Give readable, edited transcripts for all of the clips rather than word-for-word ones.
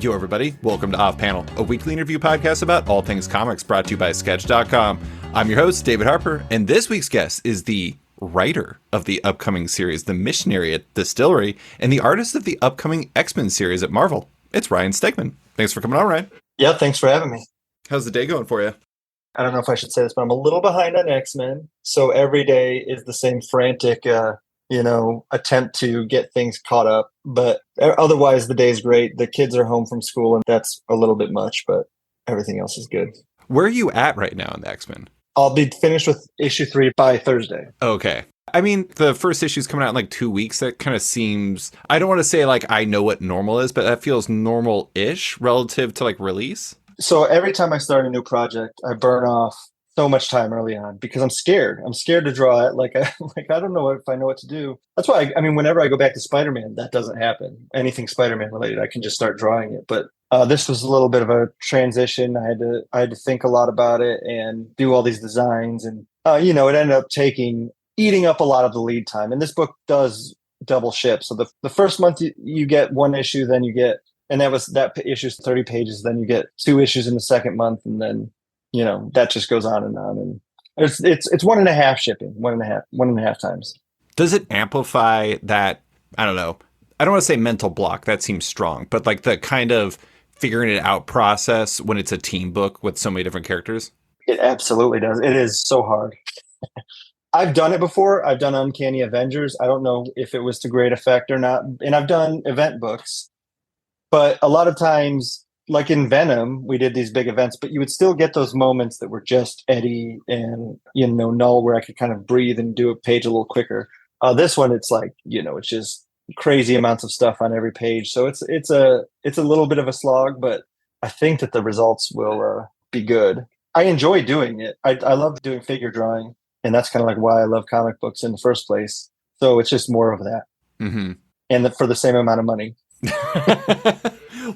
Yo, everybody. Welcome to Off Panel, a weekly interview podcast about all things comics brought to you by Sketch.com. I'm your host, David Harper, and this week's guest is the writer of the upcoming series, The Missionary at DSTLRY, and the artist of the upcoming X-Men series at Marvel. It's Ryan Stegman. Thanks for coming on, Ryan. Yeah, thanks for having me. How's the day going for you? I don't know if I should say this, but I'm a little behind on X-Men. So every day is the same frantic, attempt to get things caught up. But otherwise, the day's great. The kids are home from school, and that's a little bit much, but everything else is good. Where are you at right now in the X-Men? I'll be finished with issue 3 by Thursday. Okay. I mean, the first issue's coming out in like 2 weeks. That kind of seems, I don't want to say like I know what normal is, but that feels normal-ish relative to like release. So every time I start a new project, I burn off so much time early on because I'm scared. I'm scared to draw it. I don't know if I know what to do. That's why, whenever I go back to Spider-Man, that doesn't happen. Anything Spider-Man related, I can just start drawing it. But this was a little bit of a transition. I had to think a lot about it and do all these designs. And, it ended up eating up a lot of the lead time. And this book does double ship. So the first month you get one issue, then you get, and that issue's 30 pages. Then you get 2 issues in the second month. And then, that just goes on. And it's 1.5 shipping, one and a half times. Does it amplify that? I don't know. I don't want to say mental block. That seems strong, but like the kind of figuring it out process when it's a team book with so many different characters. It absolutely does. It is so hard. I've done it before. I've done Uncanny Avengers. I don't know if it was to great effect or not. And I've done event books. But a lot of times, like in Venom, we did these big events, but you would still get those moments that were just Eddie and, Null, where I could kind of breathe and do a page a little quicker. This one, it's like, it's just crazy amounts of stuff on every page. So it's a little bit of a slog, but I think that the results will be good. I enjoy doing it. I love doing figure drawing, and that's kind of like why I love comic books in the first place. So it's just more of that. Mm-hmm. And for the same amount of money.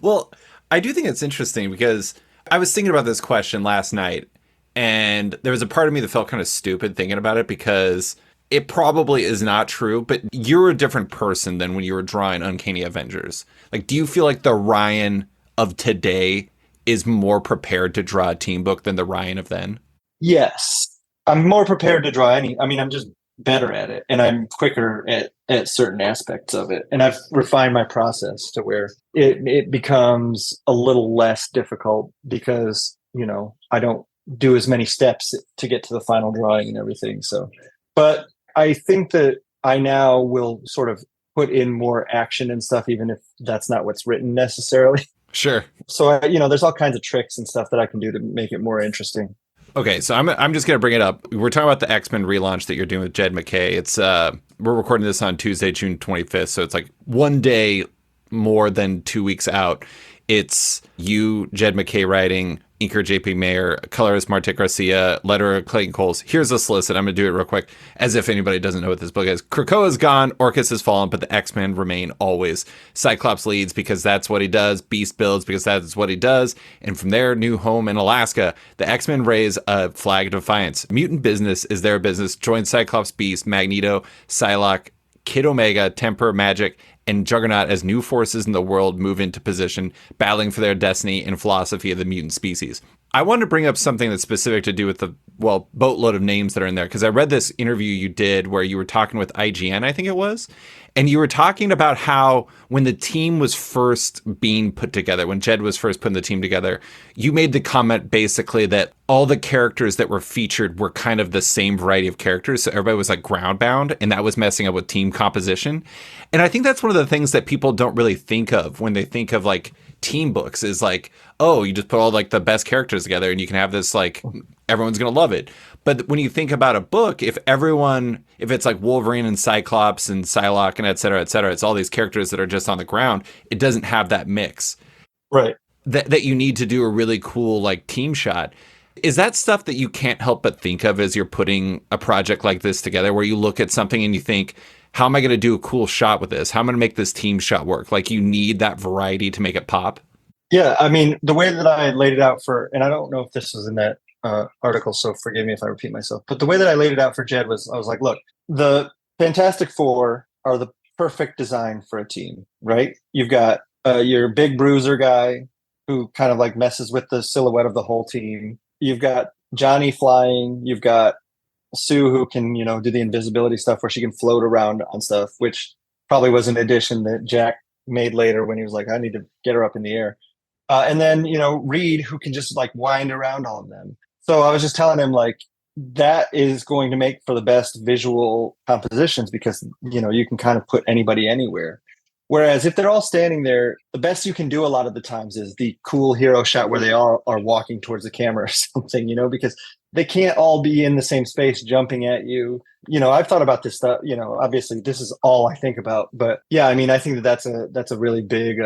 Well, I do think it's interesting because I was thinking about this question last night, and there was a part of me that felt kind of stupid thinking about it because it probably is not true, but you're a different person than when you were drawing Uncanny Avengers. Like, do you feel like the Ryan of today is more prepared to draw a team book than the Ryan of then? Yes. I'm more prepared to draw I'm just better at it, and I'm quicker at certain aspects of it. And I've refined my process to where it becomes a little less difficult because, I don't do as many steps to get to the final drawing and everything. So, but I think that I now will sort of put in more action and stuff, even if that's not what's written necessarily. Sure. So, there's all kinds of tricks and stuff that I can do to make it more interesting. Okay, so I'm just going to bring it up. We're talking about the X-Men relaunch that you're doing with Jed MacKay. It's we're recording this on Tuesday, June 25th, so it's like one day more than 2 weeks out. It's you, Jed MacKay writing, inker JP Mayer, colorist Marte Garcia, letterer Clayton Coles. Here's a solicit. I'm going to do it real quick, as if anybody doesn't know what this book is. Krakoa's gone, Orcus has fallen, but the X-Men remain always. Cyclops leads because that's what he does. Beast builds because that's what he does. And from their new home in Alaska, the X-Men raise a flag of defiance. Mutant business is their business. Join Cyclops, Beast, Magneto, Psylocke, Kid Omega, Temper, Magic, and Juggernaut as new forces in the world move into position, battling for their destiny and philosophy of the mutant species. I wanted to bring up something that's specific to do with the, boatload of names that are in there, because I read this interview you did where you were talking with IGN, I think it was, and you were talking about how when the team was first being put together, when Jed was first putting the team together, you made the comment basically that all the characters that were featured were kind of the same variety of characters, so everybody was like ground bound, and that was messing up with team composition. And I think that's one of the things that people don't really think of when they think of like team books is like, oh, you just put all like the best characters together and you can have this like everyone's gonna love it. But when you think about a book, if it's like Wolverine and Cyclops and Psylocke and et cetera, it's all these characters that are just on the ground, it doesn't have that mix. Right. That you need to do a really cool like team shot. Is that stuff that you can't help but think of as you're putting a project like this together, where you look at something and you think, how am I going to do a cool shot with this? How am I going to make this team shot work? Like, you need that variety to make it pop. Yeah, I mean, the way that I laid it out and I don't know if this was in that article, so forgive me if I repeat myself, but the way that I laid it out for Jed was, I was like, look, the Fantastic Four are the perfect design for a team, right? You've got your big bruiser guy who kind of like messes with the silhouette of the whole team. You've got Johnny flying. You've got Sue who can, do the invisibility stuff where she can float around on stuff, which probably was an addition that Jack made later when he was like, I need to get her up in the air. And then, Reed who can just like wind around all of them. So I was just telling him like that is going to make for the best visual compositions because, you can kind of put anybody anywhere. Whereas if they're all standing there, the best you can do a lot of the times is the cool hero shot where they all are walking towards the camera or something, because they can't all be in the same space jumping at you. I've thought about this stuff, obviously this is all I think about, but yeah, I mean, I think that's a really big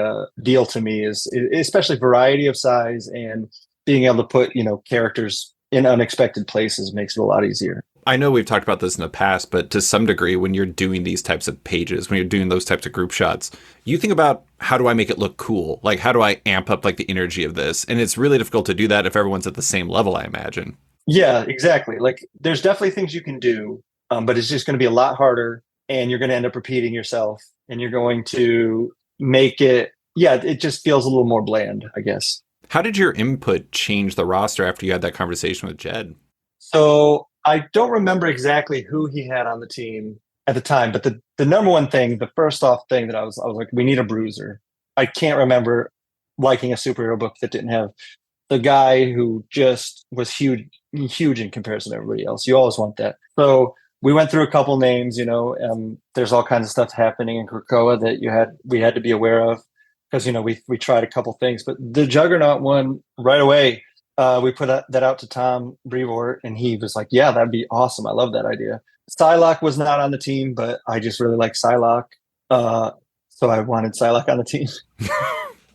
deal to me is especially variety of size and being able to put, characters in unexpected places makes it a lot easier. I know we've talked about this in the past, but to some degree, when you're doing these types of pages, when you're doing those types of group shots, you think about how do I make it look cool? Like, how do I amp up like the energy of this? And it's really difficult to do that if everyone's at the same level, I imagine. Yeah, exactly. Like there's definitely things you can do, but it's just going to be a lot harder and you're going to end up repeating yourself and you're going to make it, yeah, it just feels a little more bland, I guess. How did your input change the roster after you had that conversation with Jed? So I don't remember exactly who he had on the team at the time, but the number one thing, the first off thing that I was like, we need a bruiser. I can't remember liking a superhero book that didn't have the guy who just was huge in comparison to everybody else. You always want that. So we went through a couple names, there's all kinds of stuff happening in Krakoa that we had to be aware of because, we tried a couple things, but the Juggernaut one right away, we put that out to Tom Brevoort and he was like, yeah, that'd be awesome. I love that idea. Psylocke was not on the team, but I just really like Psylocke. So I wanted Psylocke on the team.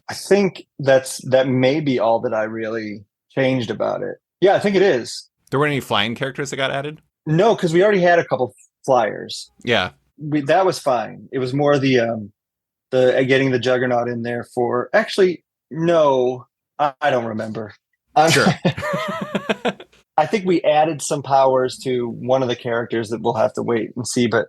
I think that may be all that I really changed about it. Yeah, I think it is. There weren't any flying characters that got added? No, because we already had a couple flyers. Yeah. That was fine. It was more the getting the Juggernaut in there for actually, no, I don't remember. Sure. I think we added some powers to one of the characters that we'll have to wait and see, but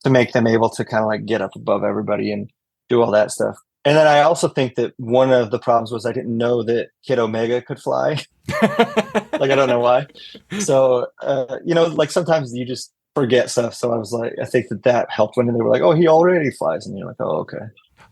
to make them able to kind of like get up above everybody and do all that stuff. And then I also think that one of the problems was I didn't know that Kid Omega could fly. Like, I don't know why. So, like sometimes you just forget stuff. So I was like, I think that helped when they were like, oh, he already flies. And you're like, oh, okay.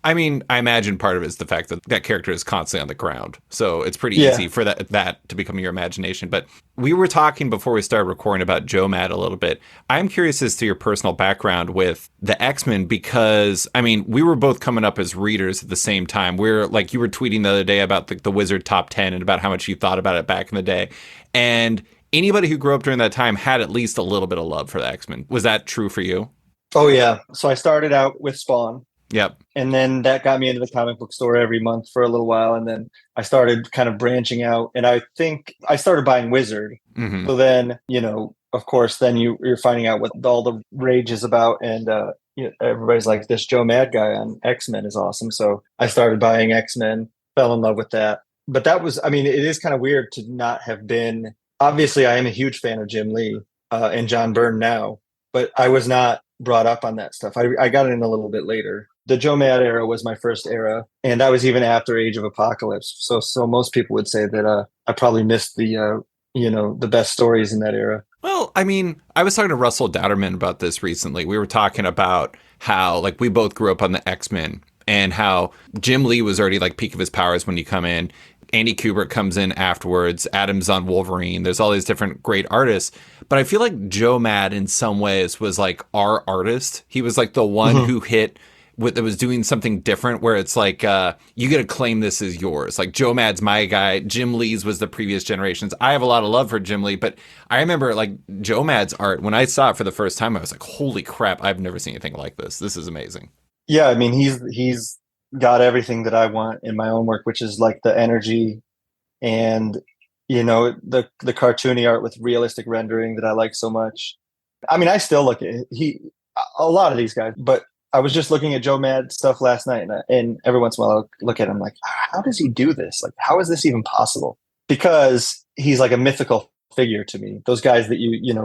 I mean, I imagine part of it is the fact that that character is constantly on the ground. So it's pretty easy for that to become your imagination. But we were talking before we started recording about Joe Mad a little bit. I'm curious as to your personal background with the X-Men because, I mean, we were both coming up as readers at the same time. We're like, you were tweeting the other day about the Wizard Top 10 and about how much you thought about it back in the day. And anybody who grew up during that time had at least a little bit of love for the X-Men. Was that true for you? Oh, yeah. So I started out with Spawn. Yep. And then that got me into the comic book store every month for a little while. And then I started kind of branching out. And I think I started buying Wizard. Mm-hmm. So then, of course, then you're finding out what all the rage is about. And everybody's like, this Joe Mad guy on X-Men is awesome. So I started buying X-Men, fell in love with that. But that was, I mean, it is kind of weird to not have been. Obviously, I am a huge fan of Jim Lee and John Byrne now, but I was not brought up on that stuff. I got it in a little bit later. The Joe Mad era was my first era, and that was even after Age of Apocalypse. So most people would say that I probably missed the best stories in that era. Well, I mean, I was talking to Russell Dowderman about this recently. We were talking about how like we both grew up on the X-Men and how Jim Lee was already like peak of his powers when you come in. Andy Kubert comes in afterwards. Adams on Wolverine. There's all these different great artists. But I feel like Joe Mad in some ways was like our artist. He was like the one who hit that was doing something different where it's like, you get to claim this as yours. Like Joe Mad's my guy. Jim Lee's was the previous generations. I have a lot of love for Jim Lee, but I remember like Joe Mad's art, when I saw it for the first time, I was like, holy crap, I've never seen anything like this. This is amazing. Yeah, I mean, he's got everything that I want in my own work, which is like the energy and, the cartoony art with realistic rendering that I like so much. I mean, I still look at a lot of these guys, but I was just looking at Joe Mad stuff last night, and every once in a while I'll look at him like, how does he do this? Like, how is this even possible? Because he's like a mythical figure to me. Those guys that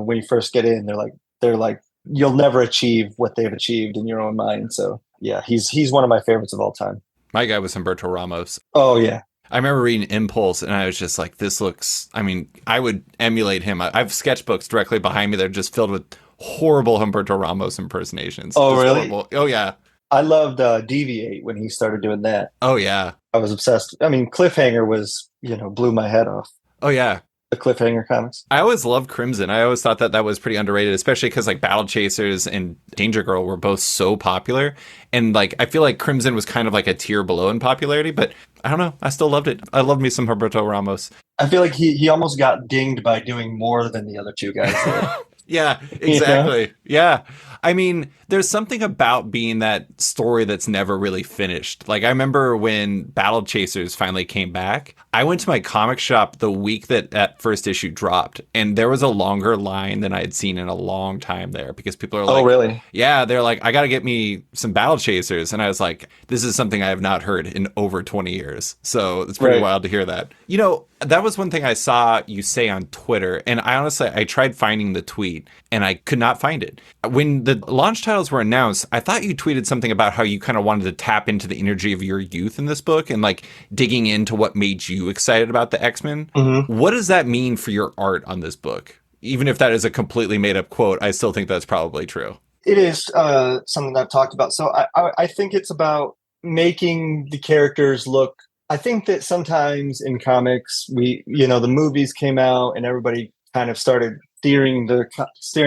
when you first get in, they're like, you'll never achieve what they've achieved in your own mind. So yeah, he's one of my favorites of all time. My guy was Humberto Ramos. Oh yeah. I remember reading Impulse, and I was just like, this looks, I mean, I would emulate him. I have sketchbooks directly behind me that are just filled with horrible Humberto Ramos impersonations. Oh Just really? horrible. Oh, yeah. I loved Deviate when he started doing that. Oh, yeah. I was obsessed. I mean, Cliffhanger was, blew my head off. Oh, yeah. The Cliffhanger comics. I always loved Crimson. I always thought that that was pretty underrated, especially because like Battle Chasers and Danger Girl were both so popular. And like, I feel like Crimson was kind of like a tier below in popularity, but I don't know. I still loved it. I loved me some Humberto Ramos. I feel like he almost got dinged by doing more than the other two guys did. Yeah, exactly. Yeah. I mean, there's something about being that story that's never really finished. Like, I remember when Battle Chasers finally came back, I went to my comic shop the week that first issue dropped, and there was a longer line than I had seen in a long time there because people are like, oh, really? Yeah, they're like, I got to get me some Battle Chasers. And I was like, this is something I have not heard in over 20 years. So it's pretty wild to hear that. You know, that was one thing I saw you say on Twitter. And I tried finding the tweet and I could not find it. When the launch titles were announced, I thought you tweeted something about how you kind of wanted to tap into the energy of your youth in this book and like digging into what made you excited about the X-Men. Mm-hmm. What does that mean for your art on this book? Even if that is a completely made up quote, I still think that's probably true. It is something that I've talked about. So I think it's about making the characters look. I think that sometimes in comics, the movies came out and everybody kind of started steering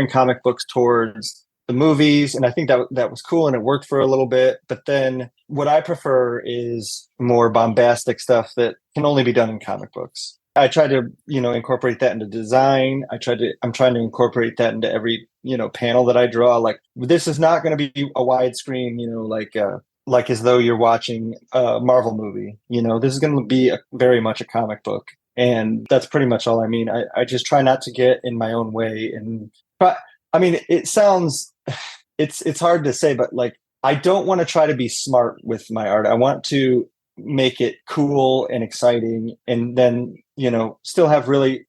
comic books towards the movies. And I think that was cool and it worked for a little bit. But then what I prefer is more bombastic stuff that can only be done in comic books. I try to, incorporate that into design. I'm trying to incorporate that into every, panel that I draw. Like, this is not going to be a widescreen, like as though you're watching a Marvel movie. This is going to be very much a comic book. And that's pretty much all I mean. I just try not to get in my own way. It sounds, it's hard to say, but like, I don't want to try to be smart with my art. I want to make it cool and exciting and then, still have really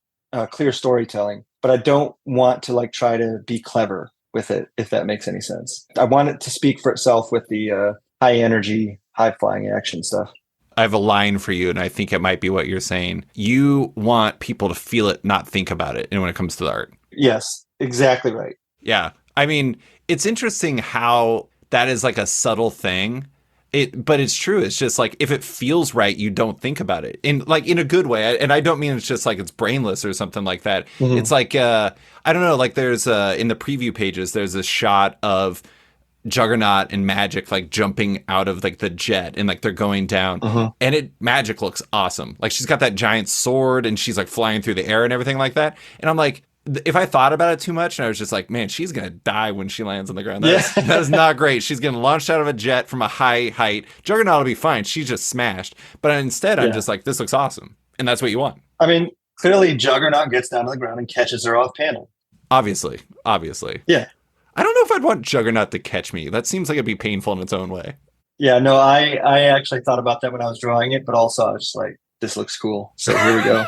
clear storytelling. But I don't want to like try to be clever with it, if that makes any sense. I want it to speak for itself with the high energy, high flying action stuff. I have a line for you, and I think it might be what you're saying. You want people to feel it, not think about it, and when it comes to the art. Yes, exactly right. Yeah. I mean, it's interesting how that is like a subtle thing. But it's true. It's just like, if it feels right, you don't think about it in a good way. And I don't mean it's just like it's brainless or something like that. Mm-hmm. It's like, I don't know, like there's in the preview pages, there's a shot of Juggernaut and Magic like jumping out of like the jet and like they're going down and Magic looks awesome. Like she's got that giant sword and she's like flying through the air and everything like that. And I'm like, if I thought about it too much and I was just like, man, she's going to die when she lands on the ground. That is not great. She's getting launched out of a jet from a high height. Juggernaut will be fine. She's just smashed. But instead, I'm just like, this looks awesome. And that's what you want. I mean, clearly Juggernaut gets down to the ground and catches her off panel. Obviously. Yeah. I don't know if I'd want Juggernaut to catch me. That seems like it'd be painful in its own way. Yeah, no, I actually thought about that when I was drawing it, but also I was just like, this looks cool. So here we go.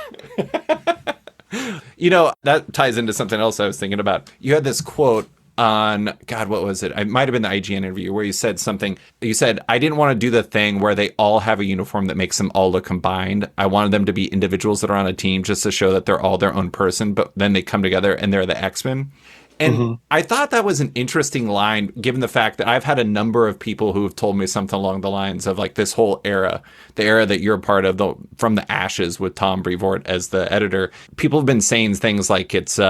That ties into something else I was thinking about. You had this quote on, God, what was it? It might have been the IGN interview where you said something. You said, I didn't want to do the thing where they all have a uniform that makes them all look combined. I wanted them to be individuals that are on a team just to show that they're all their own person, but then they come together and they're the X-Men. And I thought that was an interesting line, given the fact that I've had a number of people who have told me something along the lines of like this whole era, the era that you're a part of, from the Ashes with Tom Brevoort as the editor. People have been saying things like it's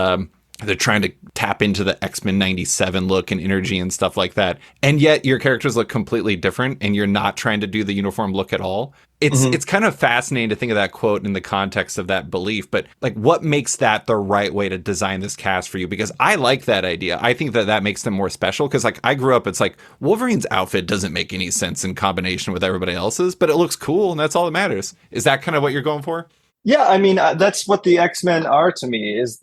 they're trying to tap into the X-Men 97 look and energy and stuff like that. And yet your characters look completely different and you're not trying to do the uniform look at all. It's kind of fascinating to think of that quote in the context of that belief, but like what makes that the right way to design this cast for you? Because I like that idea. I think that makes them more special because like I grew up, it's like Wolverine's outfit doesn't make any sense in combination with everybody else's, but it looks cool and that's all that matters. Is that kind of what you're going for? Yeah, I mean, that's what the X-Men are to me, is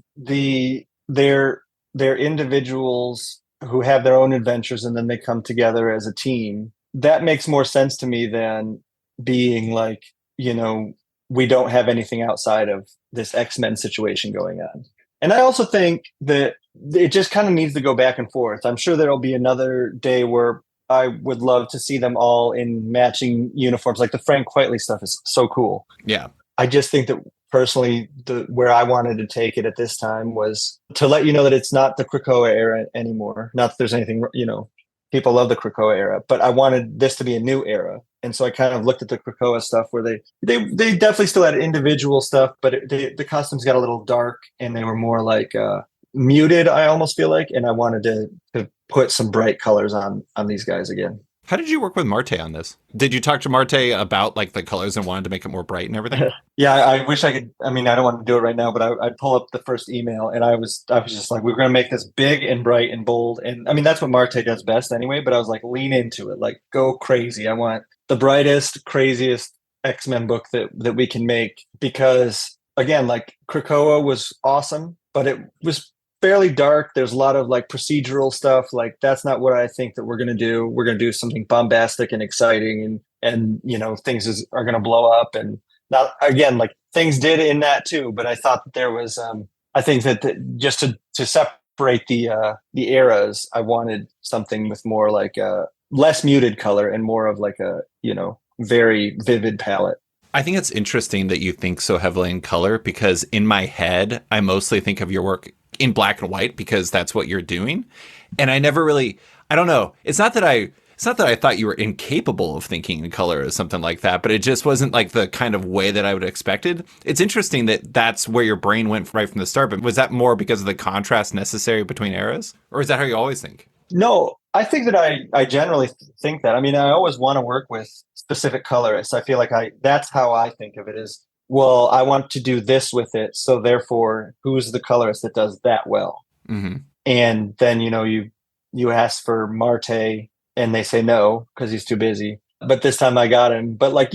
they're individuals who have their own adventures and then they come together as a team. That makes more sense to me than being like, we don't have anything outside of this X-Men situation going on. And I also think that it just kind of needs to go back and forth. I'm sure there'll be another day where I would love to see them all in matching uniforms. Like the Frank Quitely stuff is so cool. Yeah. I just think that personally, where I wanted to take it at this time was to let you know that it's not the Krakoa era anymore. Not that there's anything, people love the Krakoa era, but I wanted this to be a new era. And so I kind of looked at the Krakoa stuff where they definitely still had individual stuff, but the costumes got a little dark and they were more like muted, I almost feel like. And I wanted to put some bright colors on these guys again. How did you work with Marte on this? Did you talk to Marte about like the colors and wanted to make it more bright and everything? Yeah, I wish I could. I mean, I don't want to do it right now, but I'd pull up the first email and I was just like, we're going to make this big and bright and bold. And I mean, that's what Marte does best anyway, but I was like, lean into it, like go crazy. I want the brightest, craziest X-Men book that we can make because again, like Krakoa was awesome, but it was fairly dark. There's a lot of like procedural stuff. Like that's not what I think that we're going to do. We're going to do something bombastic and exciting and things are going to blow up. And now again, like things did in that too, but I thought that there was, I think that just to separate the eras, I wanted something with more like a less muted color and more of like a, very vivid palette. I think it's interesting that you think so heavily in color because in my head, I mostly think of your work in black and white because that's what you're doing. And I never really, I don't know. It's not that I thought you were incapable of thinking in color or something like that, but it just wasn't like the kind of way that I would have expected. It's interesting that that's where your brain went right from the start, but was that more because of the contrast necessary between eras? Or is that how you always think? No, I think that I generally think that. I mean, I always want to work with specific colorists. I feel like that's how I think of it is, well, I want to do this with it. So therefore, who's the colorist that does that well? Mm-hmm. And then, you ask for Marte and they say no, because he's too busy. But this time I got him. But like,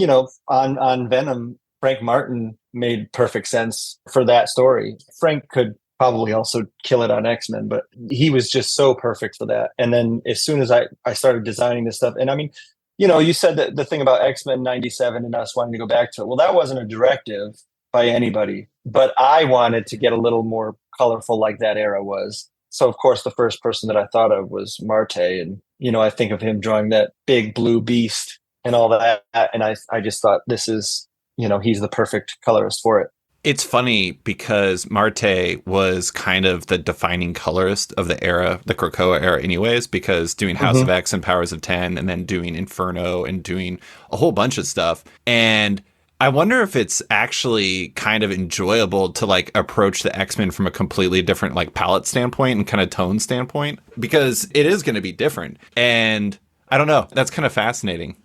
on Venom, Frank Martin made perfect sense for that story. Frank could probably also kill it on X-Men, but he was just so perfect for that. And then as soon as I started designing this stuff, and I mean, you said that the thing about X-Men 97 and us wanting to go back to it. Well, that wasn't a directive by anybody, but I wanted to get a little more colorful like that era was. So of course, the first person that I thought of was Marte. And, I think of him drawing that big blue beast and all that. And I just thought this is, he's the perfect colorist for it. It's funny because Marte was kind of the defining colorist of the era, the Krakoa era anyways, because doing House of X and Powers of 10 and then doing Inferno and doing a whole bunch of stuff. And I wonder if it's actually kind of enjoyable to like approach the X-Men from a completely different like palette standpoint and kind of tone standpoint, because it is going to be different. And I don't know, that's kind of fascinating.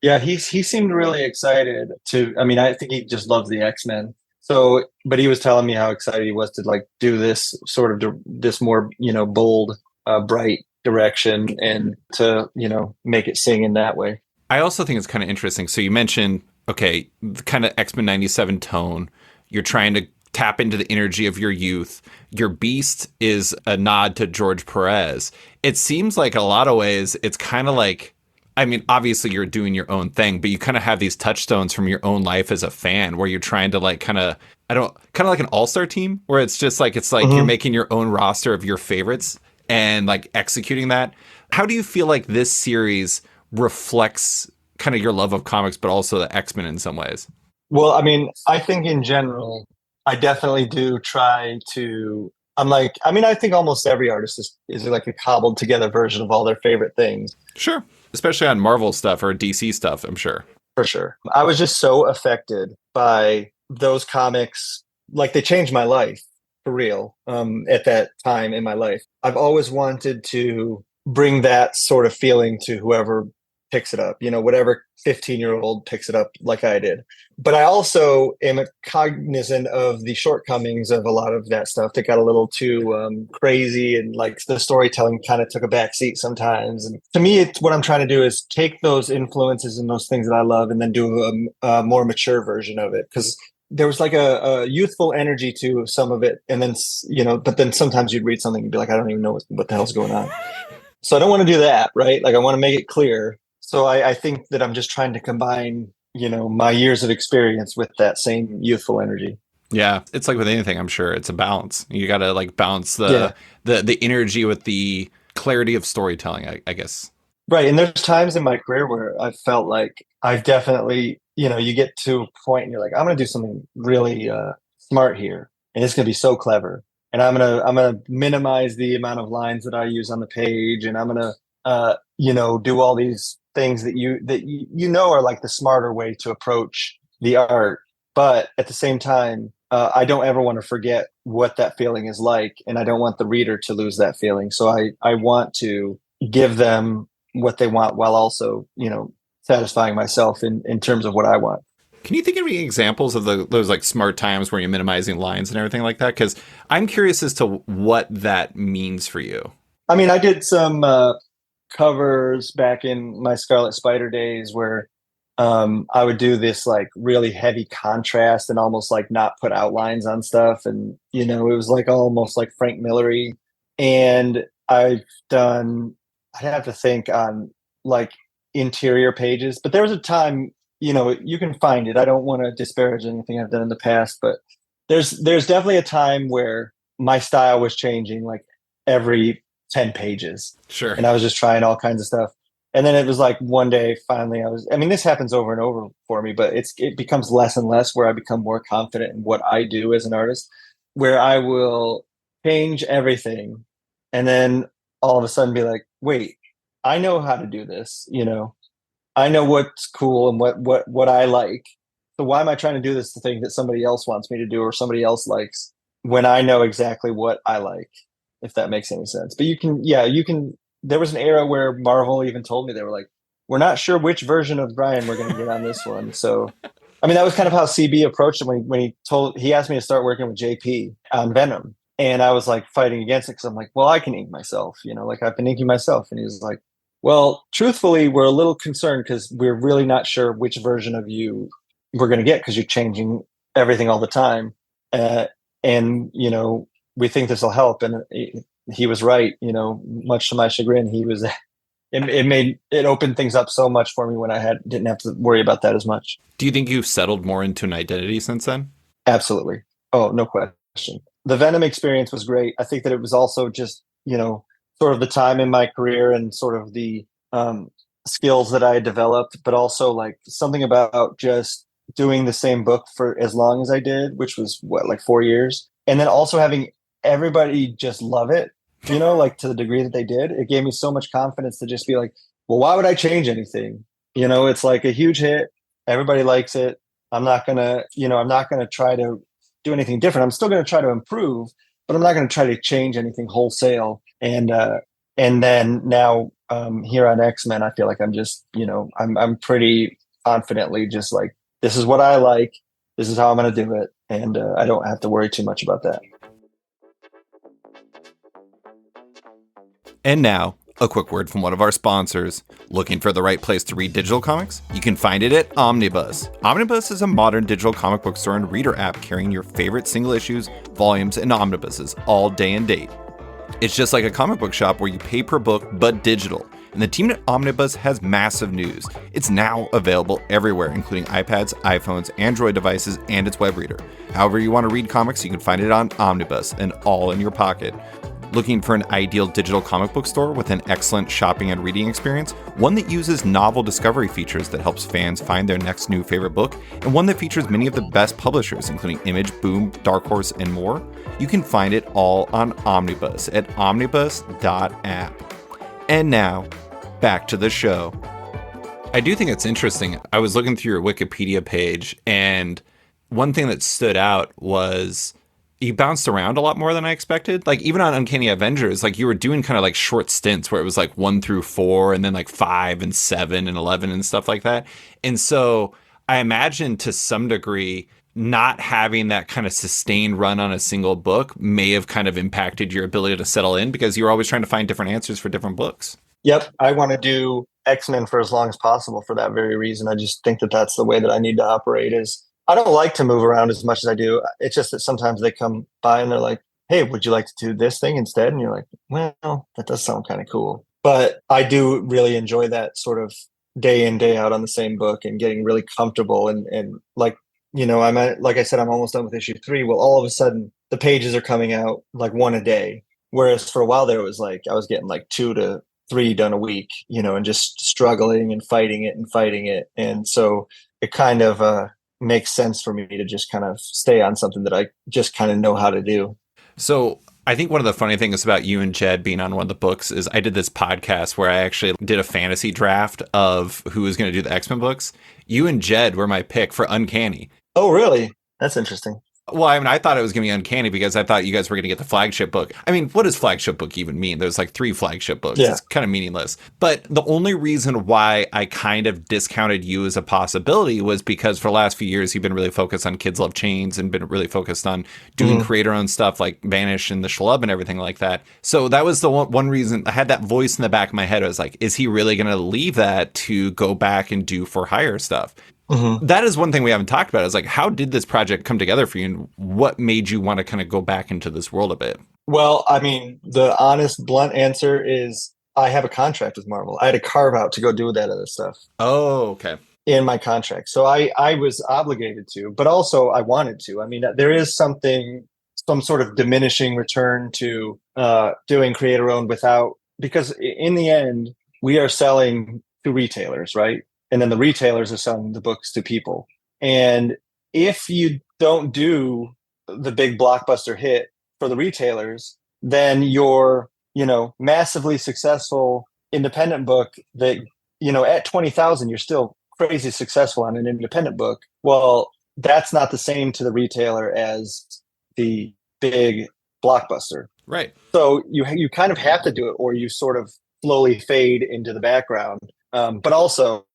Yeah, he seemed really excited I think he just loves the X-Men. So, but he was telling me how excited he was to like do this sort of this more, bold, bright direction and to, make it sing in that way. I also think it's kind of interesting. So you mentioned, okay, the kind of X-Men 97 tone. You're trying to tap into the energy of your youth. Your Beast is a nod to George Perez. It seems like a lot of ways it's kind of like, I mean, obviously you're doing your own thing, but you kind of have these touchstones from your own life as a fan where you're trying to like kind of like an all-star team where it's just like, you're making your own roster of your favorites and like executing that. How do you feel like this series reflects kind of your love of comics, but also the X-Men in some ways? Well, I mean, I think in general, I definitely do try to, I think almost every artist is like a cobbled together version of all their favorite things. Sure. Especially on Marvel stuff or DC stuff, I'm sure. For sure. I was just so affected by those comics. Like they changed my life for real at that time in my life. I've always wanted to bring that sort of feeling to whoever picks it up, whatever 15-year-old picks it up like I did. But I also am cognizant of the shortcomings of a lot of that stuff that got a little too crazy and like the storytelling kind of took a back seat sometimes. And to me, what I'm trying to do is take those influences and those things that I love and then do a more mature version of it. Because there was like a youthful energy to some of it. And then, but then sometimes you'd read something and be like, I don't even know what the hell's going on. So I don't want to do that, right? Like I want to make it clear. So I think that I'm just trying to combine, my years of experience with that same youthful energy. Yeah, it's like with anything, I'm sure. It's a balance. You got to like balance the energy with the clarity of storytelling, I guess. Right. And there's times in my career where I've felt like I've definitely, you get to a point and you're like, I'm going to do something really smart here. And it's going to be so clever. And I'm going to minimize the amount of lines that I use on the page. And I'm going to, do all these things that are like the smarter way to approach the art. But at the same time, I don't ever want to forget what that feeling is like. And I don't want the reader to lose that feeling. So I want to give them what they want while also, satisfying myself in terms of what I want. Can you think of any examples of those like smart times where you're minimizing lines and everything like that? Because I'm curious as to what that means for you. I mean, I did some covers back in my Scarlet Spider days where I would do this like really heavy contrast and almost like not put outlines on stuff. And, it was like almost like Frank Millery. And I've done, I'd have to think on like interior pages, but there was a time, you can find it. I don't want to disparage anything I've done in the past, but there's definitely a time where my style was changing like every 10 pages. Sure. And I was just trying all kinds of stuff. And then it was like one day finally I mean, this happens over and over for me, but it becomes less and less where I become more confident in what I do as an artist, where I will change everything and then all of a sudden be like, wait, I know how to do this, I know what's cool and what I like. So why am I trying to do this thing that somebody else wants me to do or somebody else likes when I know exactly what I like, if that makes any sense. But you can there was an era where Marvel even told me they were like, we're not sure which version of Brian we're going to get on this one. So I mean, that was kind of how CB approached it when he asked me to start working with JP on Venom. And I was like fighting against it because I'm like, well, I can ink myself, like I've been inking myself. And he was like, well, truthfully, we're a little concerned because we're really not sure which version of you we're going to get because you're changing everything all the time. And, we think this will help. And he was right, much to my chagrin. It opened things up so much for me when didn't have to worry about that as much. Do you think you've settled more into an identity since then? Absolutely. Oh, no question. The Venom experience was great. I think that it was also just, sort of the time in my career and sort of the skills that I had developed, but also like something about just doing the same book for as long as I did, which was like 4 years. And then also having everybody just love it, like to the degree that they did. It gave me so much confidence to just be like, well, why would I change anything? It's like a huge hit. Everybody likes it. I'm not gonna try to do anything different. I'm still gonna try to improve, but I'm not gonna try to change anything wholesale. And then now here on X-Men, I feel like I'm just, I'm pretty confidently just like, this is what I like. This is how I'm gonna do it, and I don't have to worry too much about that. And now, a quick word from one of our sponsors. Looking for the right place to read digital comics? You can find it at Omnibus. Omnibus is a modern digital comic book store and reader app carrying your favorite single issues, volumes, and omnibuses all day and date. It's just like a comic book shop where you pay per book, but digital. And the team at Omnibus has massive news. It's now available everywhere, including iPads, iPhones, Android devices, and its web reader. However you want to read comics, you can find it on Omnibus and all in your pocket. Looking for an ideal digital comic book store with an excellent shopping and reading experience? One that uses novel discovery features that helps fans find their next new favorite book, and one that features many of the best publishers, including Image, Boom, Dark Horse, and more? You can find it all on Omnibus at omnibus.app. And now, back to the show. I do think it's interesting. I was looking through your Wikipedia page, and one thing that stood out was you bounced around a lot more than I expected. Like even on Uncanny Avengers, like you were doing kind of like short stints where it was like 1 through 4 and then like 5 and 7 and 11 and stuff like that. And so I imagine to some degree, not having that kind of sustained run on a single book may have kind of impacted your ability to settle in because you were always trying to find different answers for different books. Yep. I want to do X-Men for as long as possible for that very reason. I just think that that's the way that I need to operate. Is I don't like to move around as much as I do. It's just that sometimes they come by and they're like, hey, would you like to do this thing instead? And you're like, well, that does sound kind of cool. But I do really enjoy that sort of day in, day out on the same book and getting really comfortable. And like, like I said, I'm almost done with issue 3. Well, all of a sudden the pages are coming out like one a day. Whereas for a while there, it was like I was getting like 2 to 3 done a week, and just struggling and fighting it and fighting it. And so it kind of makes sense for me to just kind of stay on something that I just kind of know how to do. So I think one of the funny things about you and Jed being on one of the books is I did this podcast where I actually did a fantasy draft of who was going to do the X-Men books. You and Jed were my pick for Uncanny. Oh, really? That's interesting. Well, I mean, I thought it was going to be Uncanny because I thought you guys were going to get the flagship book. I mean, what does flagship book even mean? There's like 3 flagship books. Yeah. It's kind of meaningless. But the only reason why I kind of discounted you as a possibility was because for the last few years, you've been really focused on Kids Love Chains and been really focused on doing creator-owned stuff like Vanish and The Schlub and everything like that. So that was the one reason I had that voice in the back of my head. I was like, is he really going to leave that to go back and do for hire stuff? That is one thing we haven't talked about is like, how did this project come together for you and what made you want to kind of go back into this world a bit? Well, I mean, the honest, blunt answer is I have a contract with Marvel. I had to carve out to go do that other stuff. Oh, okay. In my contract. So I was obligated to, but also I wanted to. I mean, there is some sort of diminishing return to doing creator owned because in the end, we are selling to retailers, right? And then the retailers are selling the books to people. And if you don't do the big blockbuster hit for the retailers, then your, massively successful independent book that, at 20,000, you're still crazy successful on an independent book. Well, that's not the same to the retailer as the big blockbuster. Right. So you kind of have to do it or you sort of slowly fade into the background. But also,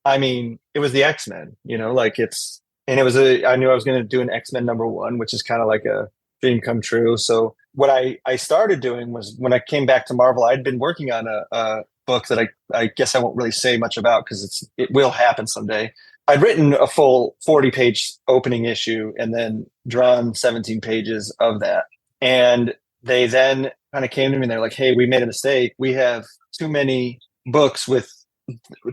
I mean, it was the X-Men, I knew I was going to do an X-Men #1, which is kind of like a dream come true. So what I started doing was when I came back to Marvel, I'd been working on a book that I guess I won't really say much about because it will happen someday. I'd written a full 40-page opening issue and then drawn 17 pages of that. And they then kind of came to me and they're like, hey, we made a mistake. We have too many books with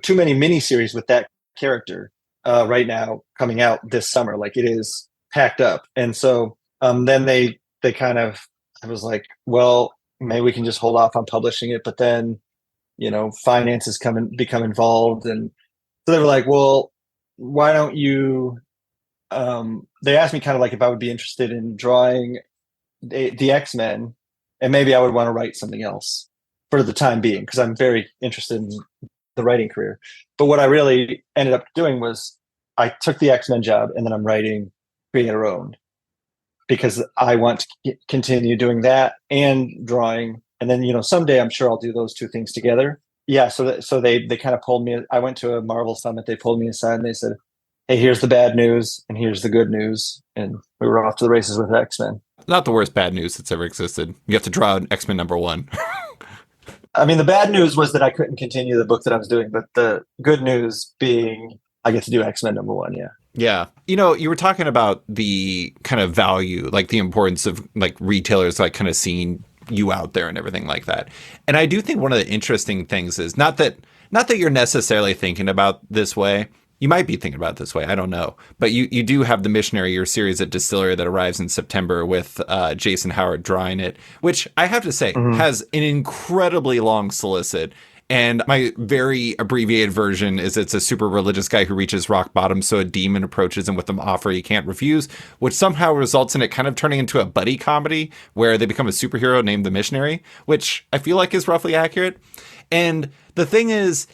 too many miniseries with that character right now coming out this summer. Like it is packed up. And so then they kind of, I was like, well, maybe we can just hold off on publishing it. But then, finances become involved. And so they were like, well, why don't you, they asked me kind of like if I would be interested in drawing the X-Men and maybe I would want to write something else for the time being, because I'm very interested in the writing career. But what I really ended up doing was I took the X-Men job and then I'm writing creator owned because I want to continue doing that and drawing. And then, someday I'm sure I'll do those two things together. Yeah. So they kind of pulled me. I went to a Marvel summit. They pulled me aside and they said, hey, here's the bad news and here's the good news. And we were off to the races with X-Men. Not the worst bad news that's ever existed. You have to draw an X-Men #1. I mean, the bad news was that I couldn't continue the book that I was doing, but the good news being I get to do X-Men #1. Yeah. Yeah. You were talking about the kind of value, like the importance of like retailers, like kind of seeing you out there and everything like that. And I do think one of the interesting things is not that you're necessarily thinking about this way. You might be thinking about it this way. I don't know. But you do have the Missionary, your series at DSTLRY that arrives in September with Jason Howard drawing it, which I have to say has an incredibly long solicit. And my very abbreviated version is it's a super religious guy who reaches rock bottom, so a demon approaches him with an offer he can't refuse, which somehow results in it kind of turning into a buddy comedy where they become a superhero named the Missionary, which I feel like is roughly accurate. And the thing is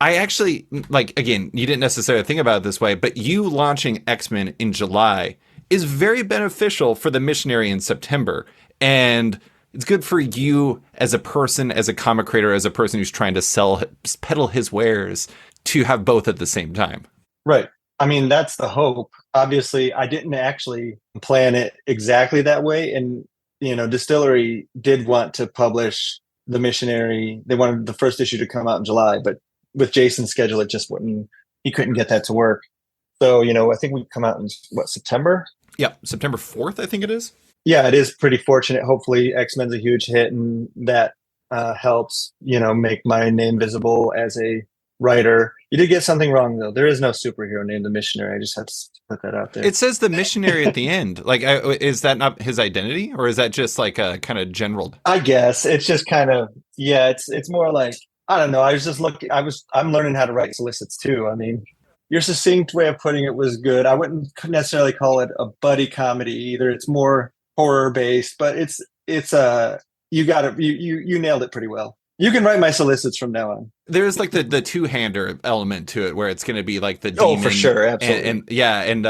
I actually, like, again, you didn't necessarily think about it this way, but you launching X-Men in July is very beneficial for the Missionary in September. And it's good for you as a person, as a comic creator, as a person who's trying to peddle his wares to have both at the same time. Right. I mean, that's the hope. Obviously, I didn't actually plan it exactly that way. And, DSTLRY did want to publish the Missionary. They wanted the first issue to come out in July, but with Jason's schedule, it just he couldn't get that to work. So, I think we come out in September? Yeah, September 4th, I think it is. Yeah, it is pretty fortunate. Hopefully X-Men's a huge hit and that helps, make my name visible as a writer. You did get something wrong though. There is no superhero named the Missionary. I just had to put that out there. It says the missionary at the end. Like, is that not his identity, or is that just like a kind of general? I guess it's just kind of, yeah. It's more like, I don't know. I was just looking. I'm learning how to write solicits too. I mean, your succinct way of putting it was good. I wouldn't necessarily call it a buddy comedy either. It's more horror based, but it's you got it. You nailed it pretty well. You can write my solicits from now on. There's like the two-hander element to it, where it's going to be like the Oh, demon. for sure, absolutely. And yeah, and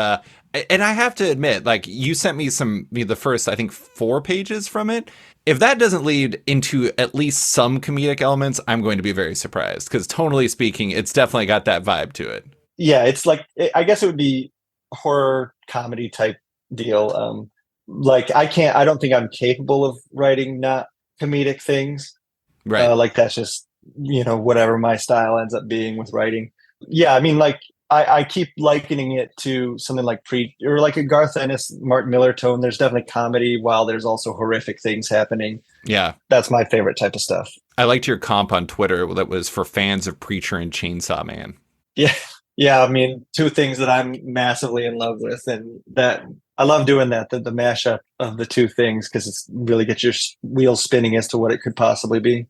I have to admit, like, you sent me the first, I think, 4 pages from it. If that doesn't lead into at least some comedic elements, I'm going to be very surprised, because tonally speaking, it's definitely got that vibe to it. Yeah, it's like, I guess it would be a horror comedy type deal. Like I don't think I'm capable of writing not comedic things. Right. Like that's just, whatever my style ends up being with writing. Yeah, I mean, like I keep likening it to something like or like a Garth Ennis, Martin Miller tone. There's definitely comedy while there's also horrific things happening. Yeah. That's my favorite type of stuff. I liked your comp on Twitter that was for fans of Preacher and Chainsaw Man. Yeah. Yeah, I mean, 2 things that I'm massively in love with, and that I love doing that, the mashup of the 2 things, because it's really gets your wheels spinning as to what it could possibly be.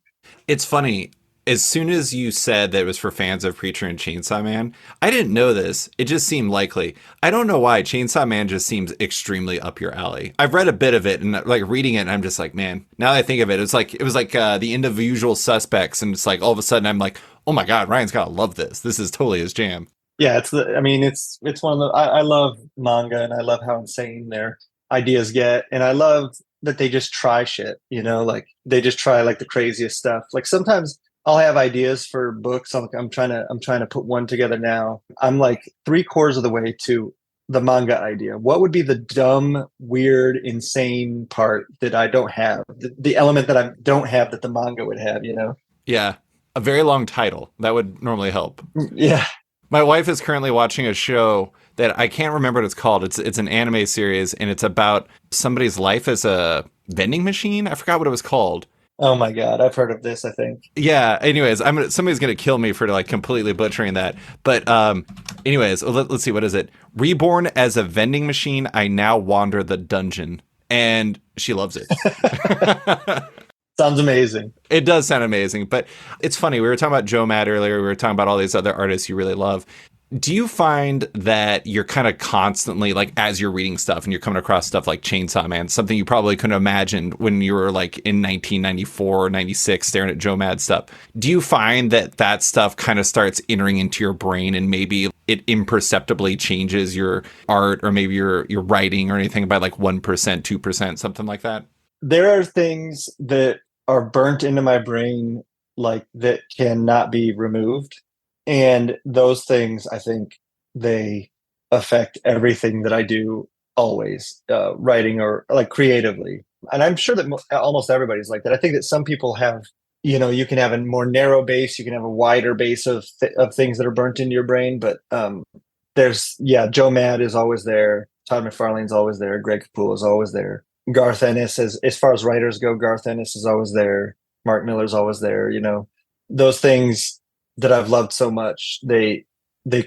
It's funny. As soon as you said that it was for fans of Preacher and Chainsaw Man, I didn't know this. It just seemed likely. I don't know why. Chainsaw Man just seems extremely up your alley. I've read a bit of it, and like reading it, and I'm just like, man, now that I think of it, it was like the end of Usual Suspects, and it's like all of a sudden I'm like, oh my God, Ryan's gotta love this. This is totally his jam. Yeah, it's one of the, I love manga, and I love how insane their ideas get. And I love that they just try shit, like they just try like the craziest stuff. Like sometimes I'll have ideas for books. I'm trying to put one together now. I'm like 3/4 of the way to the manga idea. What would be the dumb, weird, insane part that I don't have? The element that I don't have that the manga would have, Yeah. A very long title. That would normally help. Yeah. My wife is currently watching a show that I can't remember what it's called. It's an anime series, and it's about somebody's life as a vending machine. I forgot what it was called. Oh my God, I've heard of this, I think. Yeah, anyways, somebody's going to kill me for like completely butchering that. But anyways, let's see, what is it? Reborn as a vending machine, I now wander the dungeon. And she loves it. Sounds amazing. It does sound amazing, but it's funny. We were talking about Joe Mad earlier. We were talking about all these other artists you really love. Do you find that you're kind of constantly, like, as you're reading stuff and you're coming across stuff like Chainsaw Man, something you probably couldn't imagine when you were like in 1994 or 96 staring at Joe Mad stuff? Do you find that stuff kind of starts entering into your brain, and maybe it imperceptibly changes your art or maybe your writing or anything by like 1%, 2%, something like that? There are things that are burnt into my brain, like, that cannot be removed. And those things, I think, they affect everything that I do always, writing or like creatively. And I'm sure that almost everybody's like that. I think that some people have, you can have a more narrow base, you can have a wider base of things that are burnt into your brain. But Joe Mad is always there. Todd McFarlane's always there. Greg Capullo's always there. Garth Ennis, as far as writers go, Garth Ennis is always there. Mark Miller's always there. Those things that I've loved so much, they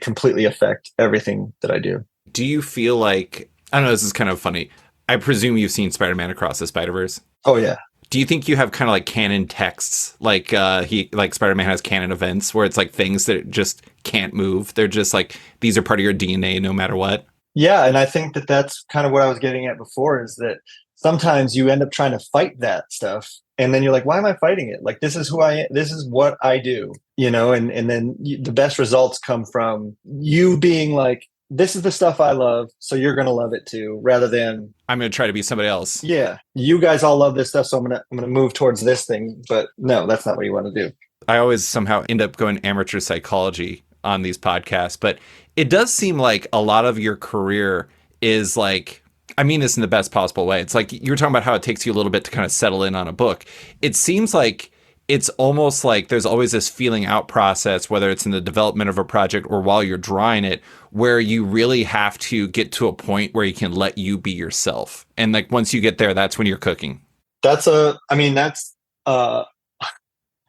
completely affect everything that I do. Do you feel like, I don't know, this is kind of funny. I presume you've seen Spider-Man Across the Spider-Verse. Oh yeah. Do you think you have kind of like canon texts, like Spider-Man has canon events where it's like things that just can't move? They're just like, these are part of your DNA no matter what. Yeah, and I think that that's kind of what I was getting at before, is that sometimes you end up trying to fight that stuff, and then you're like, why am I fighting it? Like, this is who I am. This is what I do, and then the best results come from you being like, this is the stuff I love, so you're going to love it too, rather than I'm going to try to be somebody else. Yeah, you guys all love this stuff, so I'm going to move towards this thing. But no, that's not what you want to do. I always somehow end up going amateur psychology on these podcasts, but it does seem like a lot of your career is like, I mean this in the best possible way. It's like you were talking about how it takes you a little bit to kind of settle in on a book. It seems like it's almost like there's always this feeling out process, whether it's in the development of a project or while you're drawing it, where you really have to get to a point where you can let you be yourself. And like once you get there, that's when you're cooking. It's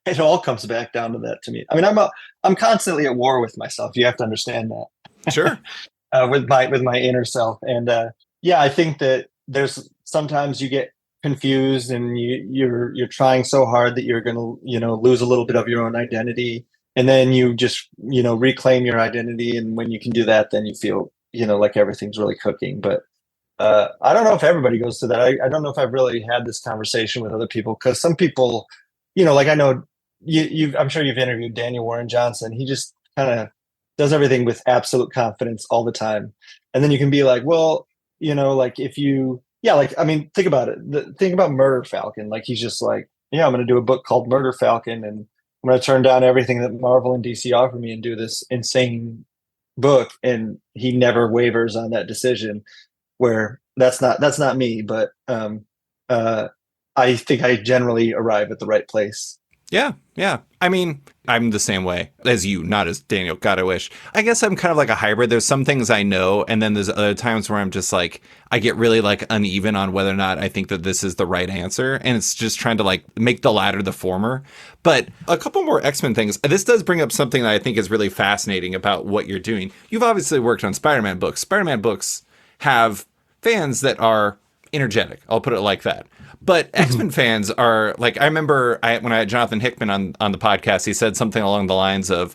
it all comes back down to that to me. I mean, I'm constantly at war with myself. You have to understand Sure. that. With my inner self. And yeah, I think that there's sometimes you get confused and you're trying so hard that you're going to, lose a little bit of your own identity. And then you just, reclaim your identity. And when you can do that, then you feel, like everything's really cooking. But I don't know if everybody goes through that. I don't know if I've really had this conversation with other people, because some people, like I know I'm sure you've interviewed Daniel Warren Johnson. He just kind of does everything with absolute confidence all the time. And then you can be like, well, like if you, yeah, like, I mean, think about it. Think about Murder Falcon. Like he's just like, yeah, I'm going to do a book called Murder Falcon, and I'm going to turn down everything that Marvel and DC offer me and do this insane book. And he never wavers on that decision. Where that's not me, but I think I generally arrive at the right place. Yeah, yeah. I mean, I'm the same way as you, not as Daniel. God, I wish. I guess I'm kind of like a hybrid. There's some things I know, and then there's other times where I'm just like, I get really like uneven on whether or not I think that this is the right answer, and it's just trying to like make the latter the former. But a couple more X-Men things. This does bring up something that I think is really fascinating about what you're doing. You've obviously worked on Spider-Man books. Spider-Man books have fans that are energetic. I'll put it like that. But X-Men fans are like, I remember when I had Jonathan Hickman on the podcast, he said something along the lines of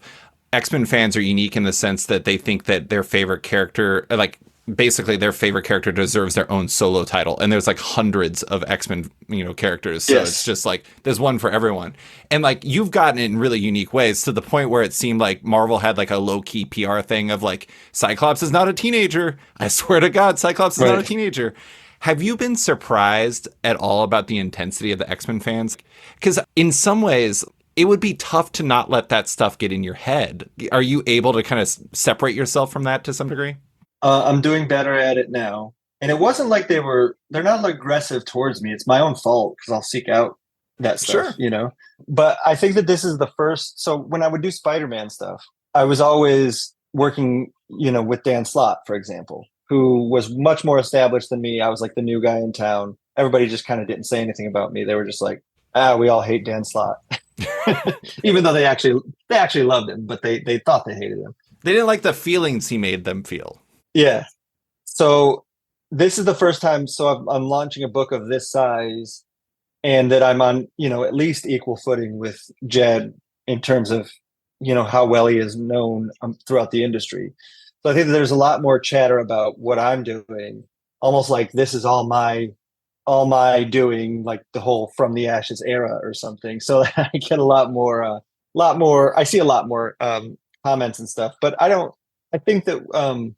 X-Men fans are unique in the sense that they think that their favorite character, like basically their favorite character deserves their own solo title. And there's like hundreds of X-Men, characters. So It's just like, there's one for everyone. And like, you've gotten it in really unique ways to the point where it seemed like Marvel had like a low key PR thing of like, Cyclops is not a teenager. I swear to God, Cyclops is not a teenager. Have you been surprised at all about the intensity of the X-Men fans? Because in some ways, it would be tough to not let that stuff get in your head. Are you able to kind of separate yourself from that to some degree? I'm doing better at it now. And it wasn't like they're not aggressive towards me. It's my own fault because I'll seek out that stuff, But I think that this is the first. So when I would do Spider-Man stuff, I was always working, with Dan Slott, for example, who was much more established than me. I was like the new guy in town. Everybody just kind of didn't say anything about me. They were just like, we all hate Dan Slott. Even though they actually loved him, but they thought they hated him. They didn't like the feelings he made them feel. Yeah. So this is the first time. So I'm launching a book of this size, and that I'm on, at least equal footing with Jed in terms of, how well he is known throughout the industry. So I think that there's a lot more chatter about what I'm doing, almost like this is all my doing, like the whole From the Ashes era or something. So I get a lot more. I see a lot more comments and stuff, but I think that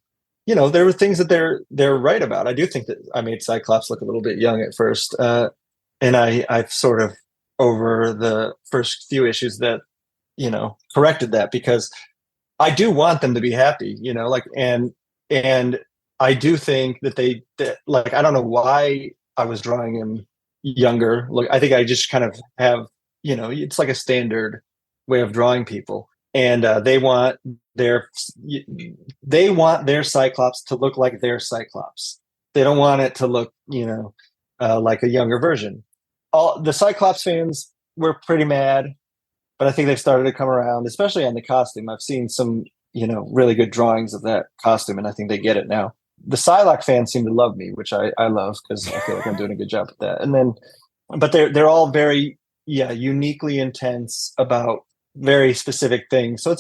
there were things that they're right about. I do think that I made Cyclops look a little bit young at first, and I've sort of over the first few issues that corrected that, because I do want them to be happy, and I do think that like, I don't know why I was drawing him younger. Look, I think I just kind of have, it's like a standard way of drawing people, and they want their Cyclops to look like their Cyclops. They don't want it to look, like a younger version. All the Cyclops fans were pretty mad, but I think they've started to come around, especially on the costume. I've seen some, really good drawings of that costume, and I think they get it now. The Psylocke fans seem to love me, which I love, because I feel like I'm doing a good job at that. And then, but they're all very, uniquely intense about very specific things. So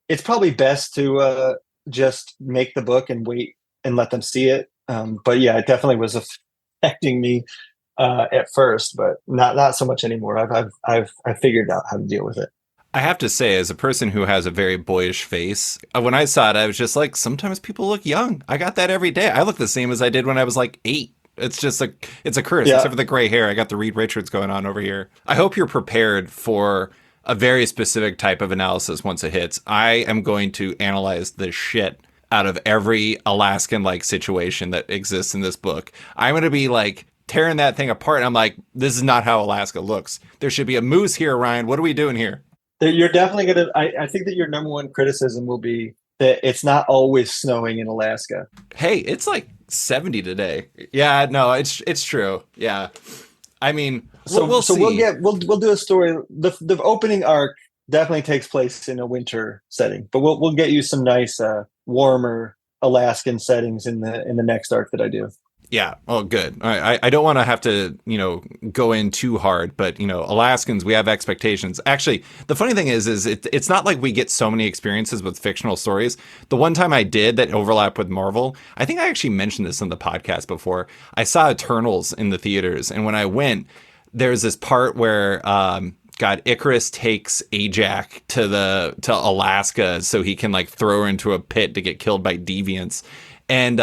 it's probably best to just make the book and wait and let them see it. But yeah, it definitely was affecting me at first, but not so much anymore. I've figured out how to deal with it. I have to say, as a person who has a very boyish face, when I saw it, I was just like, sometimes people look young. I got that every day. I look the same as I did when I was like 8. It's just like, it's a curse. Yeah. Except for the gray hair. I got the Reed Richards going on over here. I hope you're prepared for a very specific type of analysis once it hits. I am going to analyze the shit out of every Alaskan-like situation that exists in this book. I'm going to be like tearing that thing apart. And I'm like, this is not how Alaska looks. There should be a moose here, Ryan. What are we doing here? You're definitely going to, I think that your number one criticism will be that it's not always snowing in Alaska. Hey, it's like 70 today. Yeah, no, it's true. Yeah. I mean, So we'll so see. we'll do a story. The opening arc definitely takes place in a winter setting, but we'll get you some nice warmer Alaskan settings in the next arc that I do. Yeah. Oh, good. I don't want to have to, go in too hard, but, Alaskans, we have expectations. Actually, the funny thing is it's not like we get so many experiences with fictional stories. The one time I did that overlap with Marvel, I think I actually mentioned this on the podcast before. I saw Eternals in the theaters. And when I went, there's this part where, Icarus takes Ajax to Alaska so he can like throw her into a pit to get killed by deviants. And,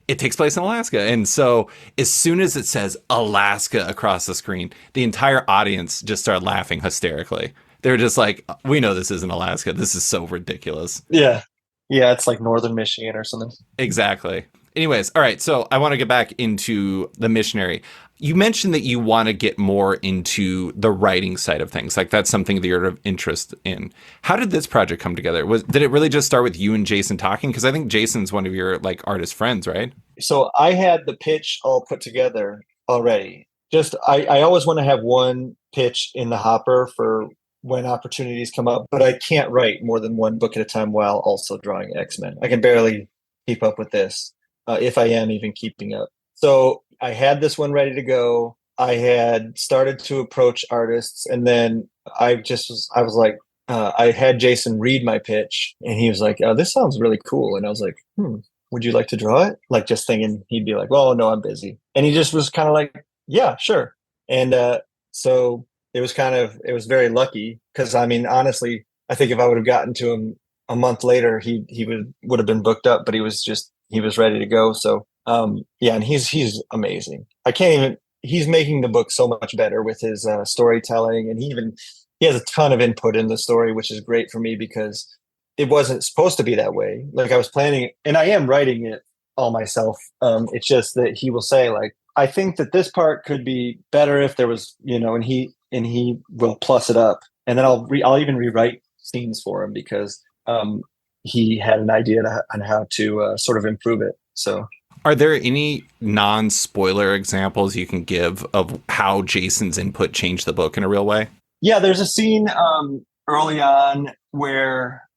it takes place in Alaska. And so as soon as it says Alaska across the screen, the entire audience just started laughing hysterically. They're just like, we know this isn't Alaska. This is so ridiculous. Yeah. Yeah, it's like northern Michigan or something. Exactly. Anyways, all right. So I want to get back into the Missionary. You mentioned that you want to get more into the writing side of things. Like that's something that you're of interest in. How did this project come together? Did it really just start with you and Jason talking? Because I think Jason's one of your like artist friends, right? So I had the pitch all put together already. Just I always want to have one pitch in the hopper for when opportunities come up, but I can't write more than one book at a time while also drawing X-Men. I can barely keep up with this, if I am even keeping up. So I had this one ready to go. I had started to approach artists, and then I was like, I had Jason read my pitch, and he was like, "Oh, this sounds really cool." And I was like, "Would you like to draw it?" Like just thinking he'd be like, "Well, no, I'm busy." And he just was kind of like, "Yeah, sure." And so it was very lucky because I mean, honestly, I think if I would have gotten to him a month later, he would have been booked up, but he was ready to go. So yeah, and he's amazing. He's making the book so much better with his storytelling, and he has a ton of input in the story, which is great for me because it wasn't supposed to be that way. Like I was planning, and I am writing it all myself. It's just that he will say like, I think that this part could be better if there was, and he will plus it up, and then I'll even rewrite scenes for him because he had an idea on how to sort of improve it. So. Are there any non-spoiler examples you can give of how Jason's input changed the book in a real way? Yeah, there's a scene early on where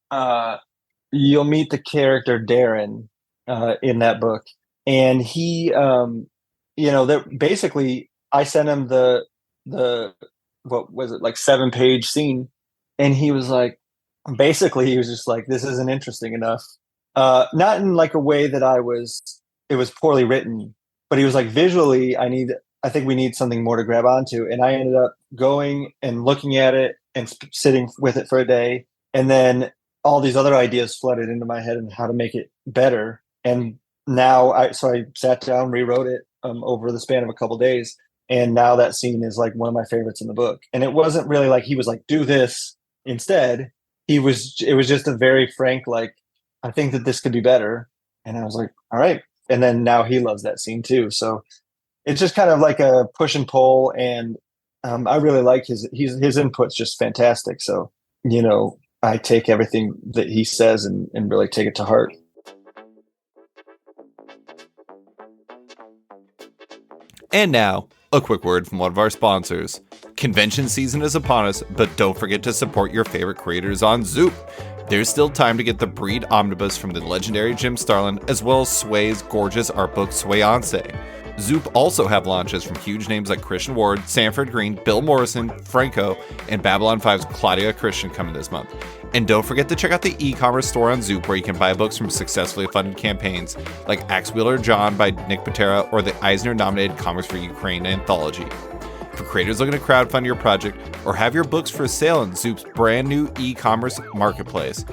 you'll meet the character Darren in that book, and he, that basically I sent him the what was it, like 7-page scene, and he was just like, this isn't interesting enough. Not in like a way that it was poorly written, but he was like, visually, I think we need something more to grab onto. And I ended up going and looking at it and sitting with it for a day. And then all these other ideas flooded into my head and how to make it better. And now I sat down, rewrote it over the span of a couple of days. And now that scene is like one of my favorites in the book. And it wasn't really like he was like, do this instead. It was just a very frank, like, I think that this could be better. And I was like, all right. And then now he loves that scene too. So it's just kind of like a push and pull. And I really like his input's just fantastic. So, I take everything that he says and really take it to heart. And now, a quick word from one of our sponsors. Convention season is upon us, but don't forget to support your favorite creators on Zoop. There's still time to get the Breed Omnibus from the legendary Jim Starlin, as well as Sway's gorgeous art book Swayonce. Zoop also have launches from huge names like Christian Ward, Sanford Green, Bill Morrison, Franco, and Babylon 5's Claudia Christian coming this month. And don't forget to check out the e-commerce store on Zoop where you can buy books from successfully funded campaigns like Axe Wheeler John by Nick Patera or the Eisner-nominated Comics for Ukraine anthology. For creators looking to crowdfund your project or have your books for sale in Zoop's brand new e-commerce marketplace,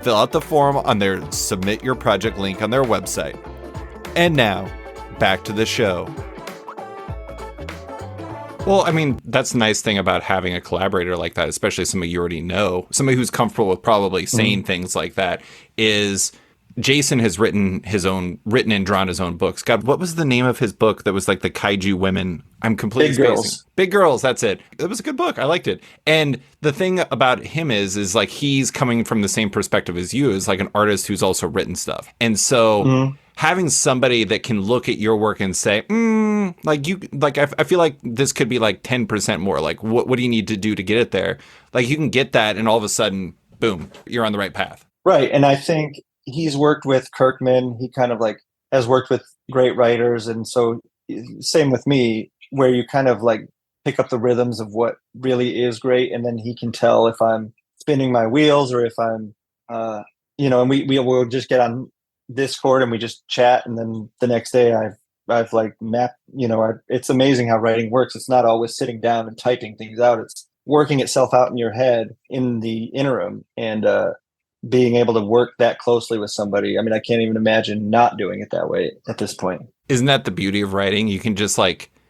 fill out the form on their Submit Your Project link on their website. And now, back to the show. Well, I mean, that's the nice thing about having a collaborator like that, especially somebody you already know, somebody who's comfortable with probably saying things like that, is Jason has written and drawn his own books. God, what was the name of his book that was like the kaiju women? I'm completely Big spacing. Girls. Big Girls, that's it. It was a good book. I liked it. And the thing about him is like he's coming from the same perspective as you, as like an artist who's also written stuff. And so having somebody that can look at your work and say, I feel like this could be like 10% more. Like, what do you need to do to get it there? Like, you can get that, and all of a sudden, boom, you're on the right path. Right. And I think he's worked with Kirkman. He kind of like has worked with great writers. And so same with me, where you kind of like pick up the rhythms of what really is great. And then he can tell if I'm spinning my wheels or if I'm, and we will just get on Discord and we just chat. And then the next day I've like mapped, it's amazing how writing works. It's not always sitting down and typing things out. It's working itself out in your head in the interim. And, being able to work that closely with somebody. I mean, I can't even imagine not doing it that way at this point. Isn't that the beauty of writing? You can just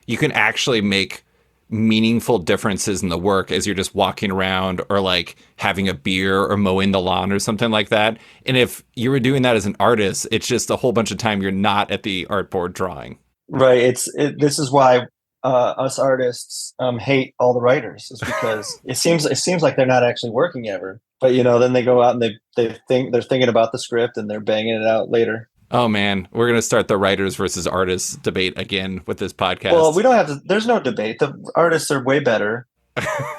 you can actually make meaningful differences in the work as you're just walking around or like having a beer or mowing the lawn or something like that. And if you were doing that as an artist, it's just a whole bunch of time you're not at the artboard drawing. Right. This is why us artists hate all the writers, is because it seems like they're not actually working ever. But then they go out and they're thinking about the script and they're banging it out later. Oh man, we're gonna start the writers versus artists debate again with this podcast. Well, we don't have to. There's no debate. The artists are way better,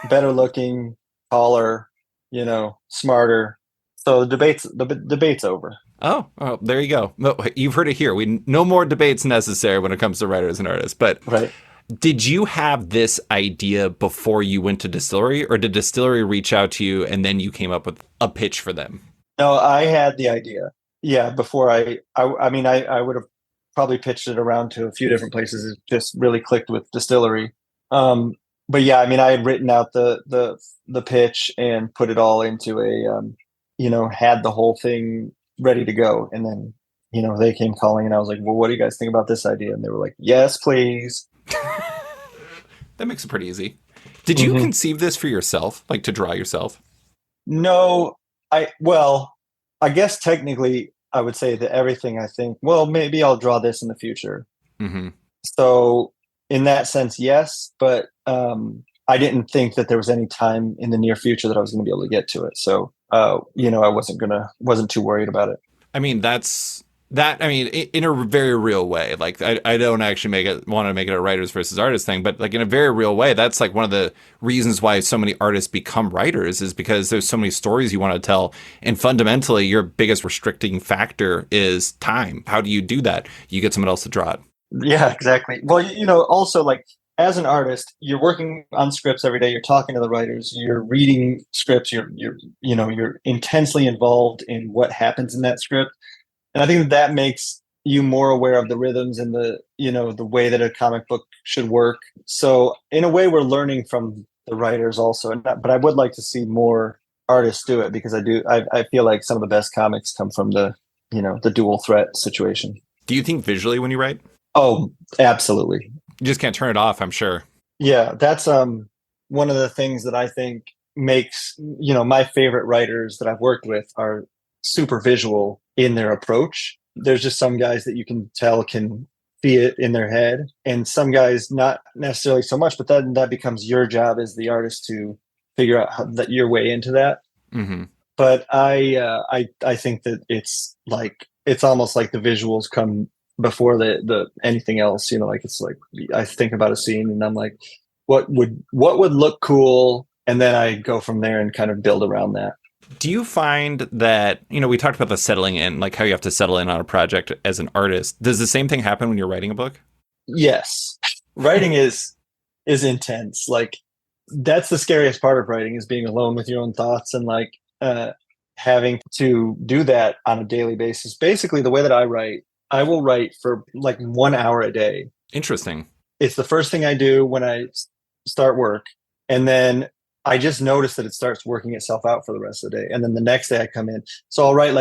better looking, taller, smarter. So the debate's over. Oh, there you go. No, you've heard it here. No more debates necessary when it comes to writers and artists. But right. Did you have this idea before you went to DSTLRY, or did DSTLRY reach out to you and then you came up with a pitch for them? No, I had the idea. Yeah, before I would have probably pitched it around to a few different places. It just really clicked with DSTLRY. But yeah, I mean, I had written out the pitch and put it all into had the whole thing ready to go. And then, they came calling and I was like, well, what do you guys think about this idea? And they were like, yes, please. That makes it pretty easy. Did you conceive this for yourself, like to draw yourself? No, I guess technically I would say that everything I think, well, maybe I'll draw this in the future. Mm-hmm. So in that sense, yes, but I didn't think that there was any time in the near future that I was going to be able to get to it. So, I wasn't too worried about it. I mean, in a very real way. Like, I don't actually want to make it a writers versus artists thing, but like in a very real way, that's like one of the reasons why so many artists become writers, is because there's so many stories you want to tell. And fundamentally, your biggest restricting factor is time. How do you do that? You get someone else to draw it. Yeah, exactly. Well, also like as an artist, you're working on scripts every day. You're talking to the writers. You're reading scripts. You're intensely involved in what happens in that script. And I think that makes you more aware of the rhythms and the way that a comic book should work. So in a way, we're learning from the writers also. But I would like to see more artists do it, because I feel like some of the best comics come from the dual threat situation. Do you think visually when you write? Oh, absolutely. You just can't turn it off, I'm sure. Yeah, that's one of the things that I think makes, my favorite writers that I've worked with are super visual in their approach. There's just some guys that you can tell can see it in their head, and some guys not necessarily so much, but then that becomes your job as the artist to figure out your way into that. Mm-hmm. But I think that it's almost like the visuals come before the anything else. It's like I think about a scene and I'm like, what would look cool, and then I go from there and kind of build around that. Do you find that, we talked about the settling in, like how you have to settle in on a project as an artist. Does the same thing happen when you're writing a book? Yes. Writing is intense. Like, that's the scariest part of writing, is being alone with your own thoughts and having to do that on a daily basis. Basically, the way that I write, I will write for like 1 hour a day. Interesting. It's the first thing I do when I start work. And then I just notice that it starts working itself out for the rest of the day. And then the next day I come in. So I'll write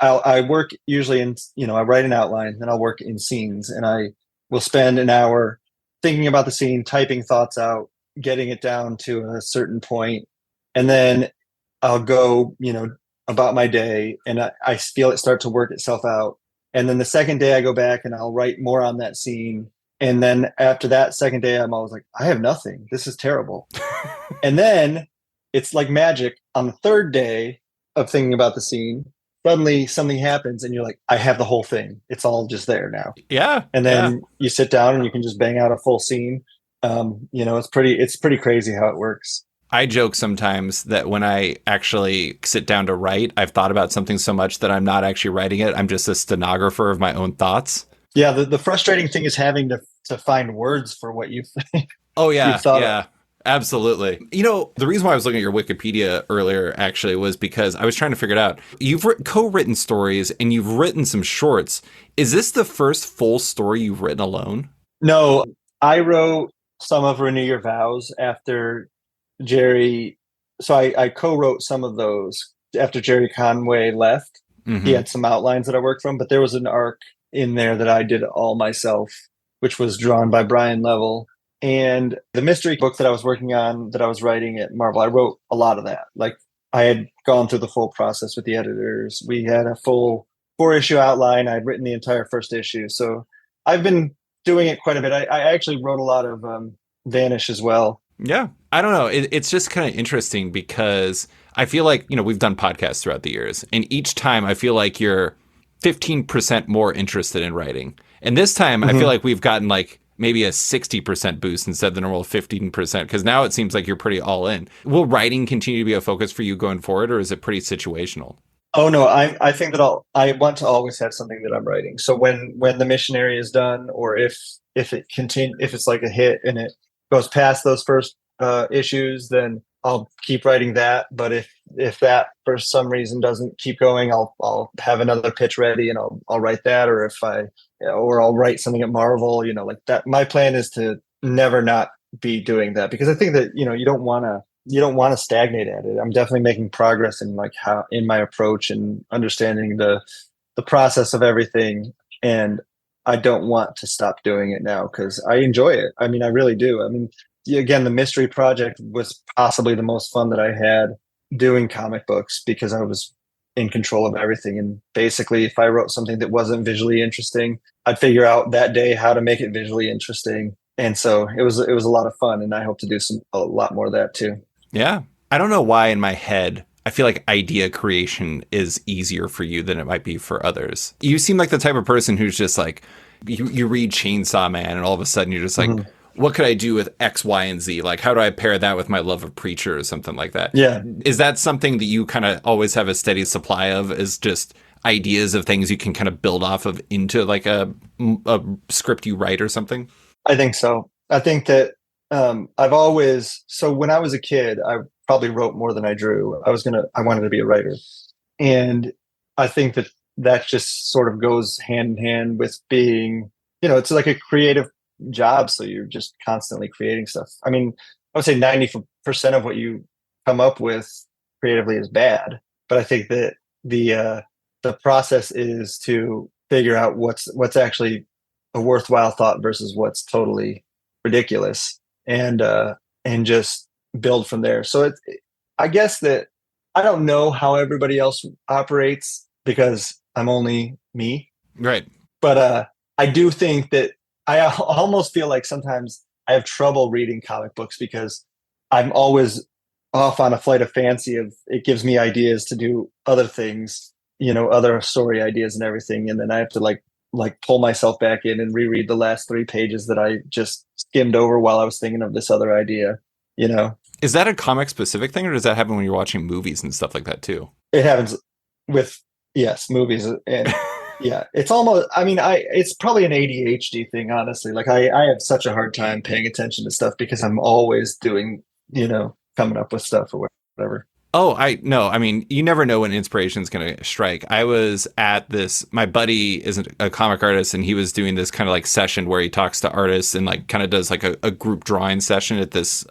I work usually in, I write an outline, then I'll work in scenes, and I will spend an hour thinking about the scene, typing thoughts out, getting it down to a certain point. And then I'll go, about my day, and I feel it start to work itself out. And then the second day I go back and I'll write more on that scene. And then after that second day, I'm always like, I have nothing. This is terrible. And then it's like magic. On the third day of thinking about the scene, suddenly something happens and you're like, I have the whole thing. It's all just there now. Yeah, And yeah. then you sit down and you can just bang out a full scene. It's pretty crazy how it works. I joke sometimes that when I actually sit down to write, I've thought about something so much that I'm not actually writing it. I'm just a stenographer of my own thoughts. Yeah, the frustrating thing is having to find words for what Oh you've yeah, thought of. yeah. Absolutely. You know, the reason why I was looking at your Wikipedia earlier actually was because I was trying to figure it out. You've co-written stories and you've written some shorts. Is this the first full story you've written alone? No, I wrote some of Renew Your Vows after Jerry. So I co-wrote some of those after Jerry Conway left. He Mm-hmm. had some outlines that I worked from, but there was an arc in there that I did all myself, which was drawn by Brian Level. And the mystery book that I was working on, that I was writing at Marvel, I wrote a lot of that. Like I had gone through the full process with the editors. We had a full 4 issue outline. I'd written the entire first issue. So I've been doing it quite a bit. I actually wrote a lot of Vanish as well. Yeah. I don't know. It's just kind of interesting because I feel like, you know, we've done podcasts throughout the years, and each time I feel like you're 15% more interested in writing. And this time I feel Mhm. like we've gotten like maybe a 60% boost instead of the normal 15%, because now it seems like you're pretty all in. Will writing continue to be a focus for you going forward, or is it pretty situational? Oh no, I think that I want to always have something that I'm writing. So when the missionary is done, or if it's like a hit and it goes past those first issues, then I'll keep writing that. But if that for some reason doesn't keep going, I'll have another pitch ready and I'll write that. Or I'll write something at Marvel. Like that. My plan is to never not be doing that, because I think that you don't want to stagnate at it. I'm definitely making progress in like how in my approach and understanding the process of everything, and I don't want to stop doing it now because I enjoy it. I mean, I really do. I mean, again, the mystery project was possibly the most fun that I had doing comic books, because I was in control of everything. And basically, if I wrote something that wasn't visually interesting, I'd figure out that day how to make it visually interesting. And so it was a lot of fun, and I hope to do a lot more of that too. Yeah. I don't know why in my head I feel like idea creation is easier for you than it might be for others. You seem like the type of person who's just like, you read Chainsaw Man and all of a sudden you're just like, Mhm. what could I do with X, Y, and Z? Like, how do I pair that with my love of Preacher or something like that? Yeah. Is that something that you kind of always have a steady supply of, is just ideas of things you can kind of build off of into like a script you write or something? I think so. I think that so when I was a kid, I probably wrote more than I drew. I wanted to be a writer. And I think that just sort of goes hand in hand with being, it's like a creative job. So you're just constantly creating stuff. I mean, I would say 90% of what you come up with creatively is bad. But I think that the process is to figure out what's actually a worthwhile thought versus what's totally ridiculous, and just build from there. So I guess that I don't know how everybody else operates because I'm only me, Right. but I do think that almost feel like sometimes I have trouble reading comic books because I'm always off on a flight of fancy of it gives me ideas to do other things, other story ideas and everything, and then I have to like pull myself back in and reread the last 3 pages that I just skimmed over while I was thinking of this other idea. You know, Is that a comic specific thing, or does that happen when you're watching movies and stuff like that too? it happens with, yes, movies. And yeah, it's almost, I mean, it's probably an ADHD thing, honestly. Like I have such a hard time paying attention to stuff because I'm always doing, coming up with stuff or whatever. Oh, I no. I mean, you never know when inspiration's going to strike. I was at this. My buddy is a comic artist, and he was doing this kind of like session where he talks to artists and like kind of does like a group drawing session at this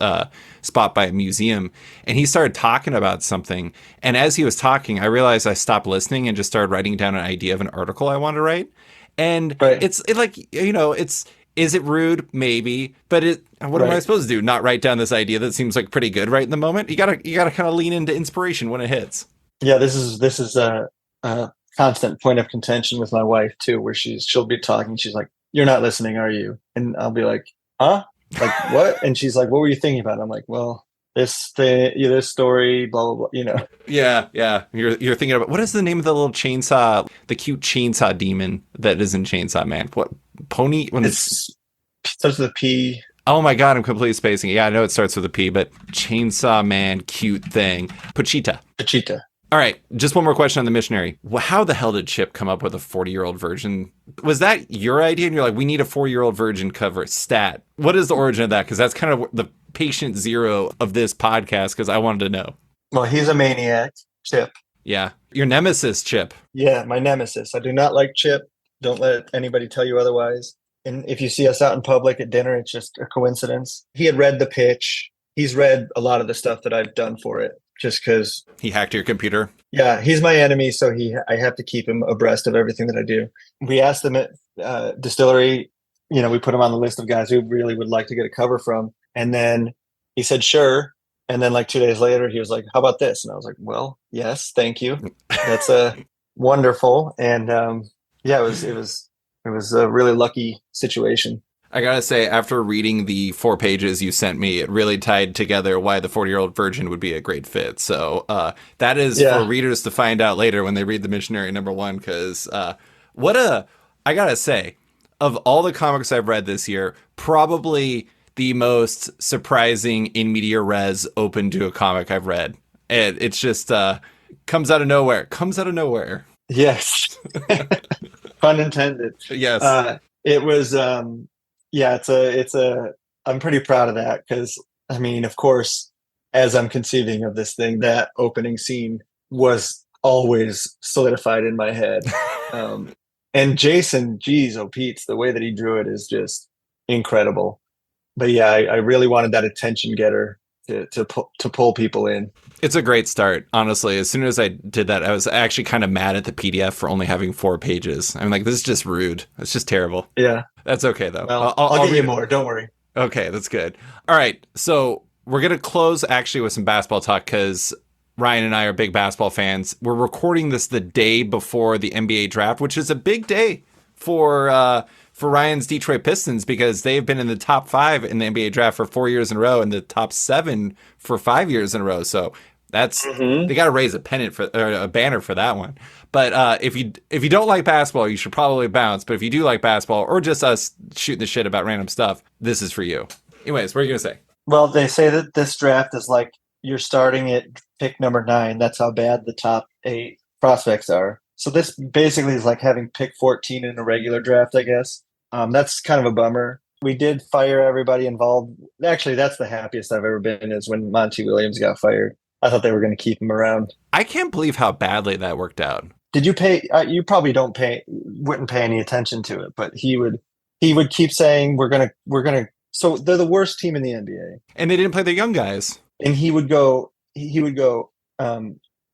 spot by a museum. And he started talking about something, and as he was talking, I realized I stopped listening and just started writing down an idea of an article I wanted to write. And Right. it like, it's, is it rude? Maybe, but what am I Right. supposed to do? Not write down this idea that seems like pretty good right in the moment? You gotta kind of lean into inspiration when it hits. Yeah. This is a constant point of contention with my wife too, where she'll be talking. She's like, "You're not listening, are you?" And I'll be like, "Huh? Like what?" And she's like, "What were you thinking about?" I'm like, "Well, this story, blah blah blah. Yeah, yeah. You're thinking about what is the name of the little chainsaw, the cute chainsaw demon that is in Chainsaw Man? What pony? It's starts with a P. Oh my god, I'm completely spacing it. Yeah, I know it starts with a P, but Chainsaw Man, cute thing, Pochita. Pochita. All right, just one more question on the Missionary. How the hell did Chip come up with a 40-year-old virgin? Was that your idea? And you're like, we need a 4-year-old virgin cover stat. What is the origin of that? Because that's kind of the patient zero of this podcast, because I wanted to know. Well, he's a maniac, Chip. Yeah, your nemesis, Chip. Yeah, my nemesis. I do not like Chip. Don't let anybody tell you otherwise. And if you see us out in public at dinner, it's just a coincidence. He had read the pitch. He's read a lot of the stuff that I've done for it. Just because he hacked your computer. Yeah, he's my enemy, so I have to keep him abreast of everything that I do. We asked him at DSTLRY, we put him on the list of guys who really would like to get a cover from, and then he said sure, and then like 2 days later he was like, "How about this?" And I was like, "Well, yes, thank you. That's wonderful." And it was a really lucky situation. I gotta say, after reading the 4 pages you sent me, it really tied together why the 40-year-old virgin would be a great fit. So that is for readers to find out later when they read The Missionary #1, because I gotta say, of all the comics I've read this year, probably the most surprising in media res open to a comic I've read. And it's just comes out of nowhere. Yes. Pun intended. Yes. It was... I'm pretty proud of that because, I mean, of course, as I'm conceiving of this thing, that opening scene was always solidified in my head. And Jason, geez, oh Pete, the way that he drew it is just incredible. But yeah, I really wanted that attention getter to pull people in. It's a great start, honestly. As soon as I did that, I was actually kind of mad at the PDF for only having 4 pages. I'm like, this is just rude. It's just terrible. Yeah. That's okay, though. Well, I'll get you more. Don't worry. Okay, that's good. All right, so we're going to close actually with some basketball talk because Ryan and I are big basketball fans. We're recording this the day before the NBA draft, which is a big day for Ryan's Detroit Pistons because they've been in the top 5 in the NBA draft for 4 years in a row and the top 7 for 5 years in a row. So that's they got to raise a pennant for or a banner for that one. But if you don't like basketball, you should probably bounce. But if you do like basketball or just us shooting the shit about random stuff, this is for you. Anyways, what are you gonna say? Well, they say that this draft is like you're starting at pick number 9. That's how bad the top 8 prospects are. So this basically is like having pick 14 in a regular draft, I guess. That's kind of a bummer. We did fire everybody involved. Actually, that's the happiest I've ever been is when Monty Williams got fired. I thought they were going to keep him around. I can't believe how badly that worked out. Did you pay? You probably wouldn't pay any attention to it, but he would keep saying we're gonna. So they're the worst team in the NBA, and they didn't play their young guys. And he would go.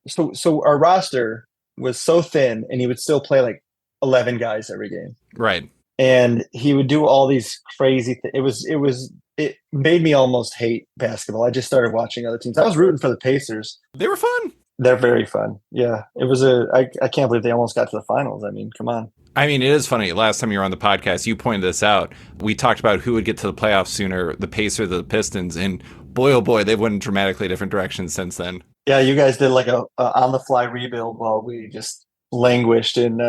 So our roster was so thin, and he would still play like 11 guys every game. Right. And he would do all these crazy things. It made me almost hate basketball. I just started watching other teams. I was rooting for the Pacers. They were fun. They're very fun. Yeah. It was I can't believe they almost got to the finals. I mean, come on. I mean, it is funny. Last time you were on the podcast, you pointed this out. We talked about who would get to the playoffs sooner, the Pacers or the Pistons. And boy, oh boy, they've went in dramatically different directions since then. Yeah, you guys did like a on-the-fly rebuild while we just languished in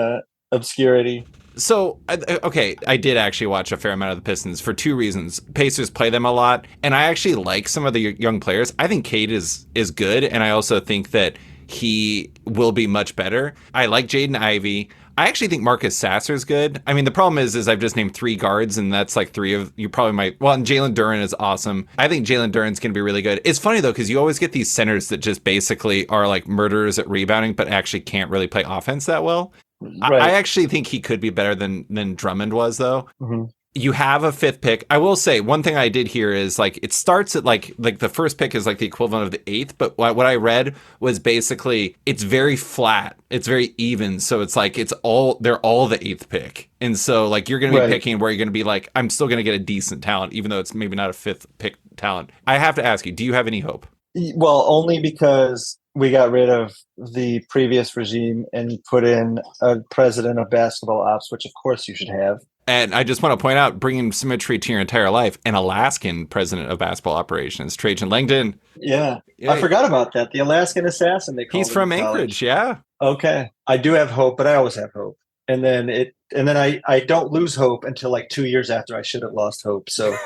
obscurity. So, okay, I did actually watch a fair amount of the Pistons for 2 reasons. Pacers play them a lot, and I actually like some of the young players. I think Cade is good, and I also think that he will be much better. I like Jaden Ivey. I actually think Marcus Sasser's good. I mean, the problem is I've just named 3 guards, and that's like 3 of you probably might. Well, and Jalen Duren is awesome. I think Jalen Duren's going to be really good. It's funny though because you always get these centers that just basically are like murderers at rebounding, but actually can't really play offense that well. Right. I actually think he could be better than Drummond was, though. Mm-hmm. You have a 5th pick. I will say one thing I did hear is like it starts at like the first pick is like the equivalent of the 8th, but what I read was basically it's very flat, it's very even, so it's like they're all the 8th pick, and so like you're going to be picking where you're going to be like I'm still going to get a decent talent, even though it's maybe not a 5th pick talent. I have to ask you, do you have any hope? Well, only because we got rid of the previous regime and put in a president of basketball ops, which of course you should have. And I just want to point out, bringing symmetry to your entire life, an Alaskan president of basketball operations, Trajan Langdon. Yeah. I Yeah, forgot about that. The Alaskan assassin, they he's called him in from Anchorage. college. Yeah. Okay. I do have hope, but I always have hope. And then I don't lose hope until like 2 years after I should have lost hope. So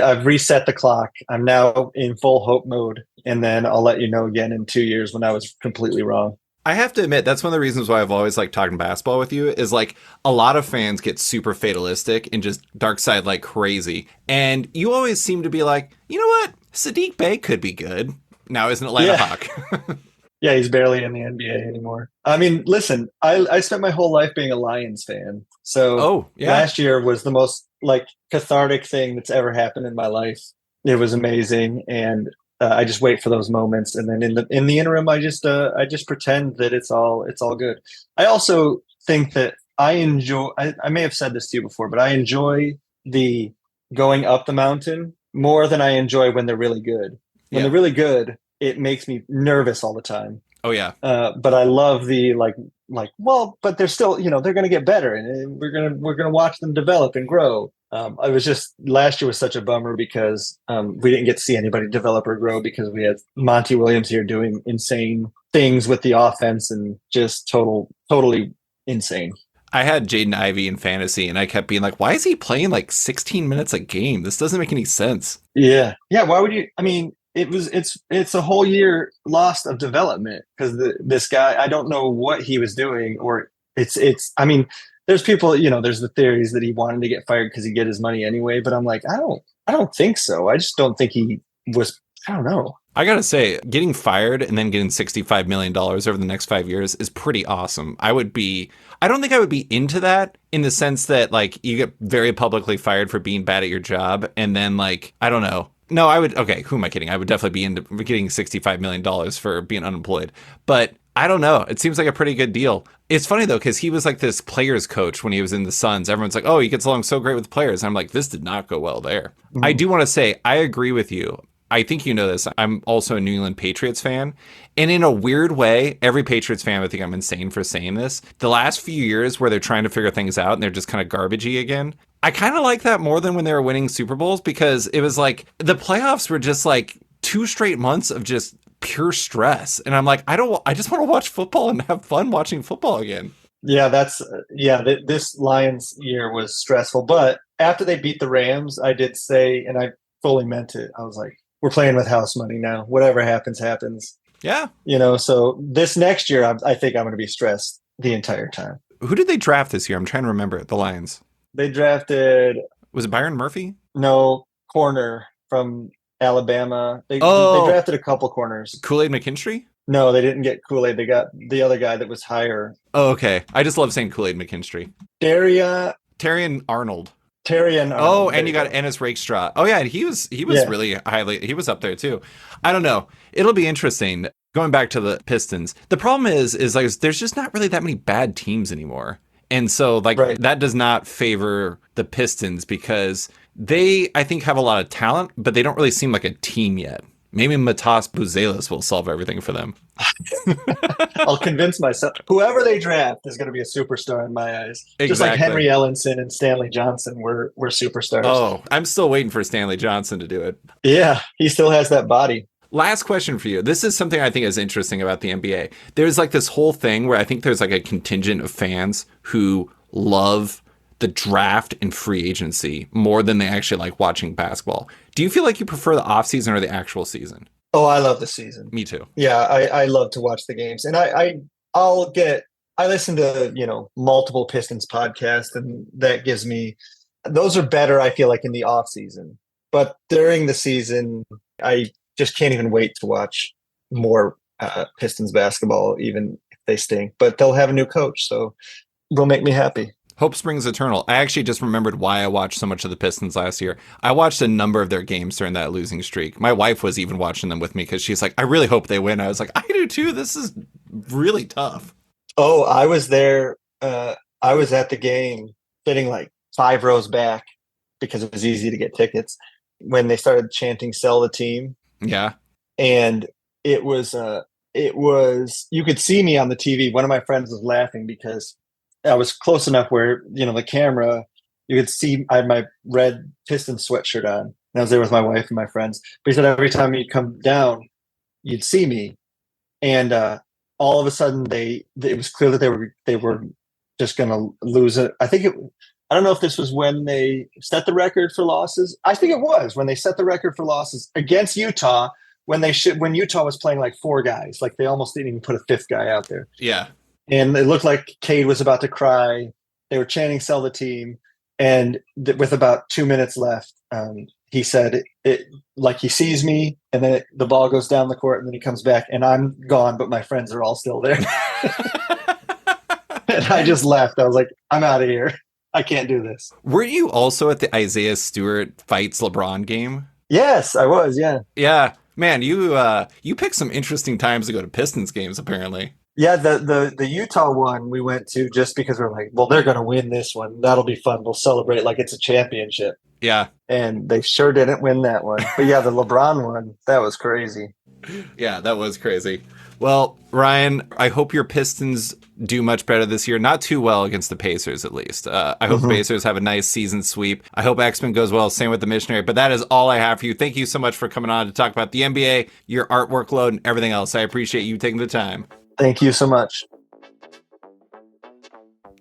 I've reset the clock. I'm now in full hope mode. And then I'll let you know again in 2 years when I was completely wrong. I have to admit, that's one of the reasons why I've always liked talking basketball with you is like a lot of fans get super fatalistic and just dark side like crazy. And you always seem to be like, you know what? Sadiq Bey could be good. Now is an Atlanta Hawk. Yeah, he's barely in the NBA anymore. I mean, listen, I spent my whole life being a Lions fan. So Oh, yeah. last year was the most like cathartic thing that's ever happened in my life. It was amazing, and I just wait for those moments, and then in the interim, I just pretend that it's all good. I also think that I enjoy. I may have said this to you before, but I enjoy the going up the mountain more than I enjoy when they're really good. When Yeah. they're really good, it makes me nervous all the time. Oh, yeah. But I love the well, but they're still, they're going to get better, and we're gonna watch them develop and grow. I was just Last year was such a bummer because we didn't get to see anybody develop or grow because we had Monty Williams here doing insane things with the offense and just totally insane. I had Jaden Ivey in fantasy, and I kept being like, why is he playing like 16 minutes a game? This doesn't make any sense. Yeah, yeah. Why would you? I mean, it's a whole year lost of development because this guy, I don't know what he was doing, or it's. I mean, there's people, there's the theories that he wanted to get fired because he get his money anyway, but I'm like, I don't think so. I just don't think he was. I don't know. I gotta say, getting fired and then getting $65 million over the next 5 years is pretty awesome. I don't think I would be into that in the sense that like you get very publicly fired for being bad at your job. And then like, I don't know. No, I would. Okay. Who am I kidding? I would definitely be into getting $65 million for being unemployed, but I don't know. It seems like a pretty good deal. It's funny though, because he was like this players coach when he was in the Suns. Everyone's like, oh, he gets along so great with the players. And I'm like, this did not go well there. I do want to say, I agree with you. I think you know this. I'm also a New England Patriots fan. And in a weird way, every Patriots fan would think I'm insane for saying this. The last few years where they're trying to figure things out and they're just kind of garbagey again, I kind of like that more than when they were winning Super Bowls because it was like the playoffs were just like 2 straight months of just pure stress. And I'm like, I just want to watch football and have fun watching football again. Yeah, this Lions year was stressful, but after they beat the Rams, I did say, and I fully meant it. I was like, we're playing with house money now. Whatever happens, happens. Yeah. So this next year, I think I'm going to be stressed the entire time. Who did they draft this year? I'm trying to remember. The Lions. They drafted. Was it Byron Murphy? No, corner from Alabama. They drafted a couple corners. Kool-Aid McKinstry? No, they didn't get Kool-Aid. They got the other guy that was higher. Oh, okay. I just love saying Kool-Aid McKinstry. Terrion Arnold. Terrion Arnold. Oh, and you got Ennis Rakestraw. Oh yeah, he was really highly, he was up there too. I don't know. It'll be interesting. Going back to the Pistons, the problem is like there's just not really that many bad teams anymore. And so like that does not favor the Pistons because they, I think, have a lot of talent, but they don't really seem like a team yet. Maybe Matas Buzelis will solve everything for them. I'll convince myself. Whoever they draft is going to be a superstar in my eyes. Exactly. Just like Henry Ellenson and Stanley Johnson were superstars. Oh, I'm still waiting for Stanley Johnson to do it. Yeah, he still has that body. Last question for you. This is something I think is interesting about the NBA. There's like this whole thing where I think there's like a contingent of fans who love the draft and free agency more than they actually like watching basketball. Do you feel like you prefer the offseason or the actual season? Oh, I love the season. Me too. Yeah, I love to watch the games. And I listen to, multiple Pistons podcasts, and that gives me, those are better, I feel like, in the off season. But during the season, I just can't even wait to watch more Pistons basketball, even if they stink. But they'll have a new coach, so it'll make me happy. Hope springs eternal. I actually just remembered why I watched so much of the Pistons last year. I watched a number of their games during that losing streak. My wife was even watching them with me because she's like, I really hope they win. I was like, I do too. This is really tough. Oh, I was there. I was at the game sitting like 5 rows back because it was easy to get tickets when they started chanting "Sell the team." Yeah. And it was, you could see me on the TV. One of my friends was laughing because I was close enough where, the camera You could see I had my red Pistons sweatshirt on, and I was there with my wife and my friends. But he said every time you'd come down, you'd see me, and all of a sudden it was clear that they were just going to lose it. I don't know if this was when they set the record for losses. I think it was when they set the record for losses against Utah, when Utah was playing like 4 guys, like they almost didn't even put a 5th guy out there. Yeah. And it looked like Cade was about to cry. They were chanting "Sell the team." And with about 2 minutes left, he said it like he sees me, and then the ball goes down the court, and then he comes back, and I'm gone, but my friends are all still there. And I just left. I was like, I'm out of here. I can't do this. Were you also at the Isaiah Stewart fights LeBron game? Yes, I was. Yeah. Yeah. Man, you picked some interesting times to go to Pistons games, apparently. Yeah, the Utah one we went to just because we're like, well, they're going to win this one. That'll be fun. We'll celebrate like it's a championship. Yeah. And they sure didn't win that one. But yeah, the LeBron one, that was crazy. Yeah, that was crazy. Well, Ryan, I hope your Pistons do much better this year. Not too well against the Pacers, at least. I hope the Pacers have a nice season sweep. I hope X-Men goes well. Same with the Missionary. But that is all I have for you. Thank you so much for coming on to talk about the NBA, your art workload, and everything else. I appreciate you taking the time. Thank you so much.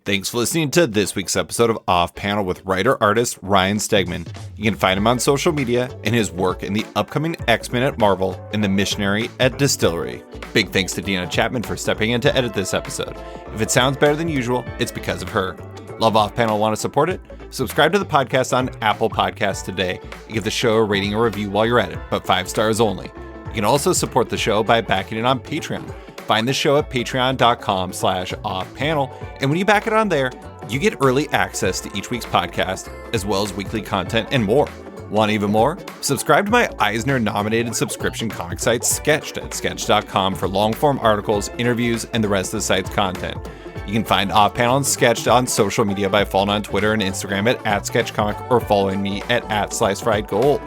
Thanks for listening to this week's episode of Off Panel with writer-artist Ryan Stegman. You can find him on social media and his work in the upcoming X-Men at Marvel and the Missionary at DSTLRY. Big thanks to Deanna Chapman for stepping in to edit this episode. If it sounds better than usual, it's because of her. Love Off Panel, want to support it? Subscribe to the podcast on Apple Podcasts today. You give the show a rating or review while you're at it, but 5 stars only. You can also support the show by backing it on Patreon. Find the show at patreon.com/offpanel. And when you back it on there, you get early access to each week's podcast, as well as weekly content and more. Want even more? Subscribe to my Eisner-nominated subscription comic site, Sketched, at sketch.com for long-form articles, interviews, and the rest of the site's content. You can find Off Panel and Sketched on social media by following on Twitter and Instagram at SketchComic or following me at @SliceFriedGold.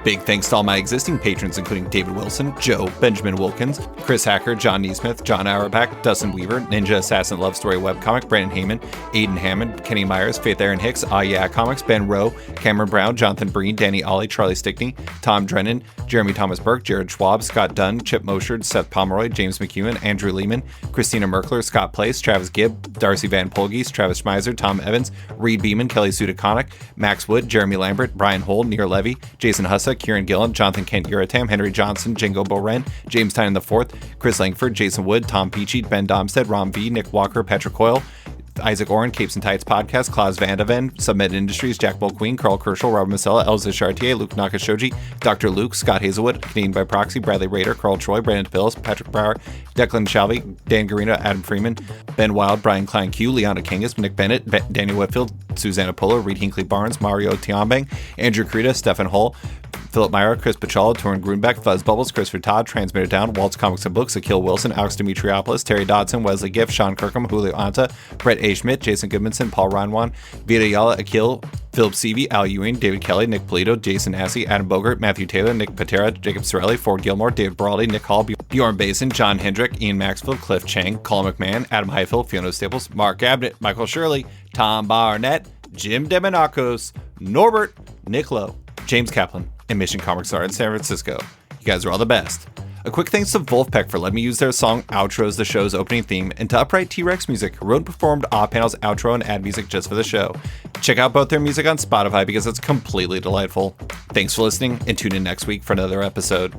Big thanks to all my existing patrons, including David Wilson, Joe, Benjamin Wilkins, Chris Hacker, John Neesmith, John Auerbach, Dustin Weaver, Ninja Assassin Love Story Webcomic, Brandon Heyman, Aiden Hammond, Kenny Myers, Faith Aaron Hicks, Ah Yeah Comics, Ben Rowe, Cameron Brown, Jonathan Breen, Danny Ollie, Charlie Stickney, Tom Drennan, Jeremy Thomas Burke, Jared Schwab, Scott Dunn, Chip Mosherd, Seth Pomeroy, James McEwen, Andrew Lehman, Christina Merkler, Scott Place, Travis Gibb, Darcy Van Polgees, Travis Schmeiser, Tom Evans, Reed Beeman, Kelly Sudaconic, Max Wood, Jeremy Lambert, Brian Hole, Near Levy, Jason Hussa, Kieran Gillen, Jonathan Kent Uratam, Henry Johnson, Jingo Boren, James Tynan IV, Chris Langford, Jason Wood, Tom Peachy, Ben Domstead, Rom V, Nick Walker, Patrick Coyle, Isaac Oren, Capes and Tights Podcast, Klaus Vandeven, Submit Industries, Jack Mulqueen, Carl Kerschel, Robert Masella, Elza Chartier, Luke Nakashoji, Dr. Luke, Scott Hazelwood, Canadian by Proxy, Bradley Rader, Carl Troy, Brandon Pills, Patrick Brower, Declan Shalvey, Dan Garino, Adam Freeman, Ben Wild, Brian Klein Q, Leona Kingus, Nick Bennett, Daniel Whitfield, Susanna Polo, Reed Hinkley Barnes, Mario Tiambang, Andrew Creta, Stefan Hull, Philip Myra, Chris Pachala, Torrin Grunbeck, Fuzz Bubbles, Christopher Todd, Transmitter Down, Waltz Comics and Books, Akil Wilson, Alex Demetriopoulos, Terry Dodson, Wesley Giff, Sean Kirkham, Julio Anta, Brett A. Schmidt, Jason Goodmanson, Paul Reinwan, Vita Yala, Akil, Philip Seavey, Al Ewing, David Kelly, Nick Polito, Jason Assey, Adam Bogert, Matthew Taylor, Nick Patera, Jacob Sorelli, Ford Gilmore, David Brawley, Nick Hall, Bjorn Basin, John Hendrick, Ian Maxfield, Cliff Chang, Colin McMahon, Adam Highfield, Fiona Staples, Mark Abnett, Michael Shirley, Tom Barnett, Jim Demonakos, Norbert, Nick Lowe, James Kaplan, and Mission Comics Art in San Francisco. You guys are all the best. A quick thanks to Wolfpack for letting me use their song Outro as the show's opening theme, and to Upright T-Rex Music, who wrote and performed Off Panel's outro and ad music just for the show. Check out both their music on Spotify because it's completely delightful. Thanks for listening, and tune in next week for another episode.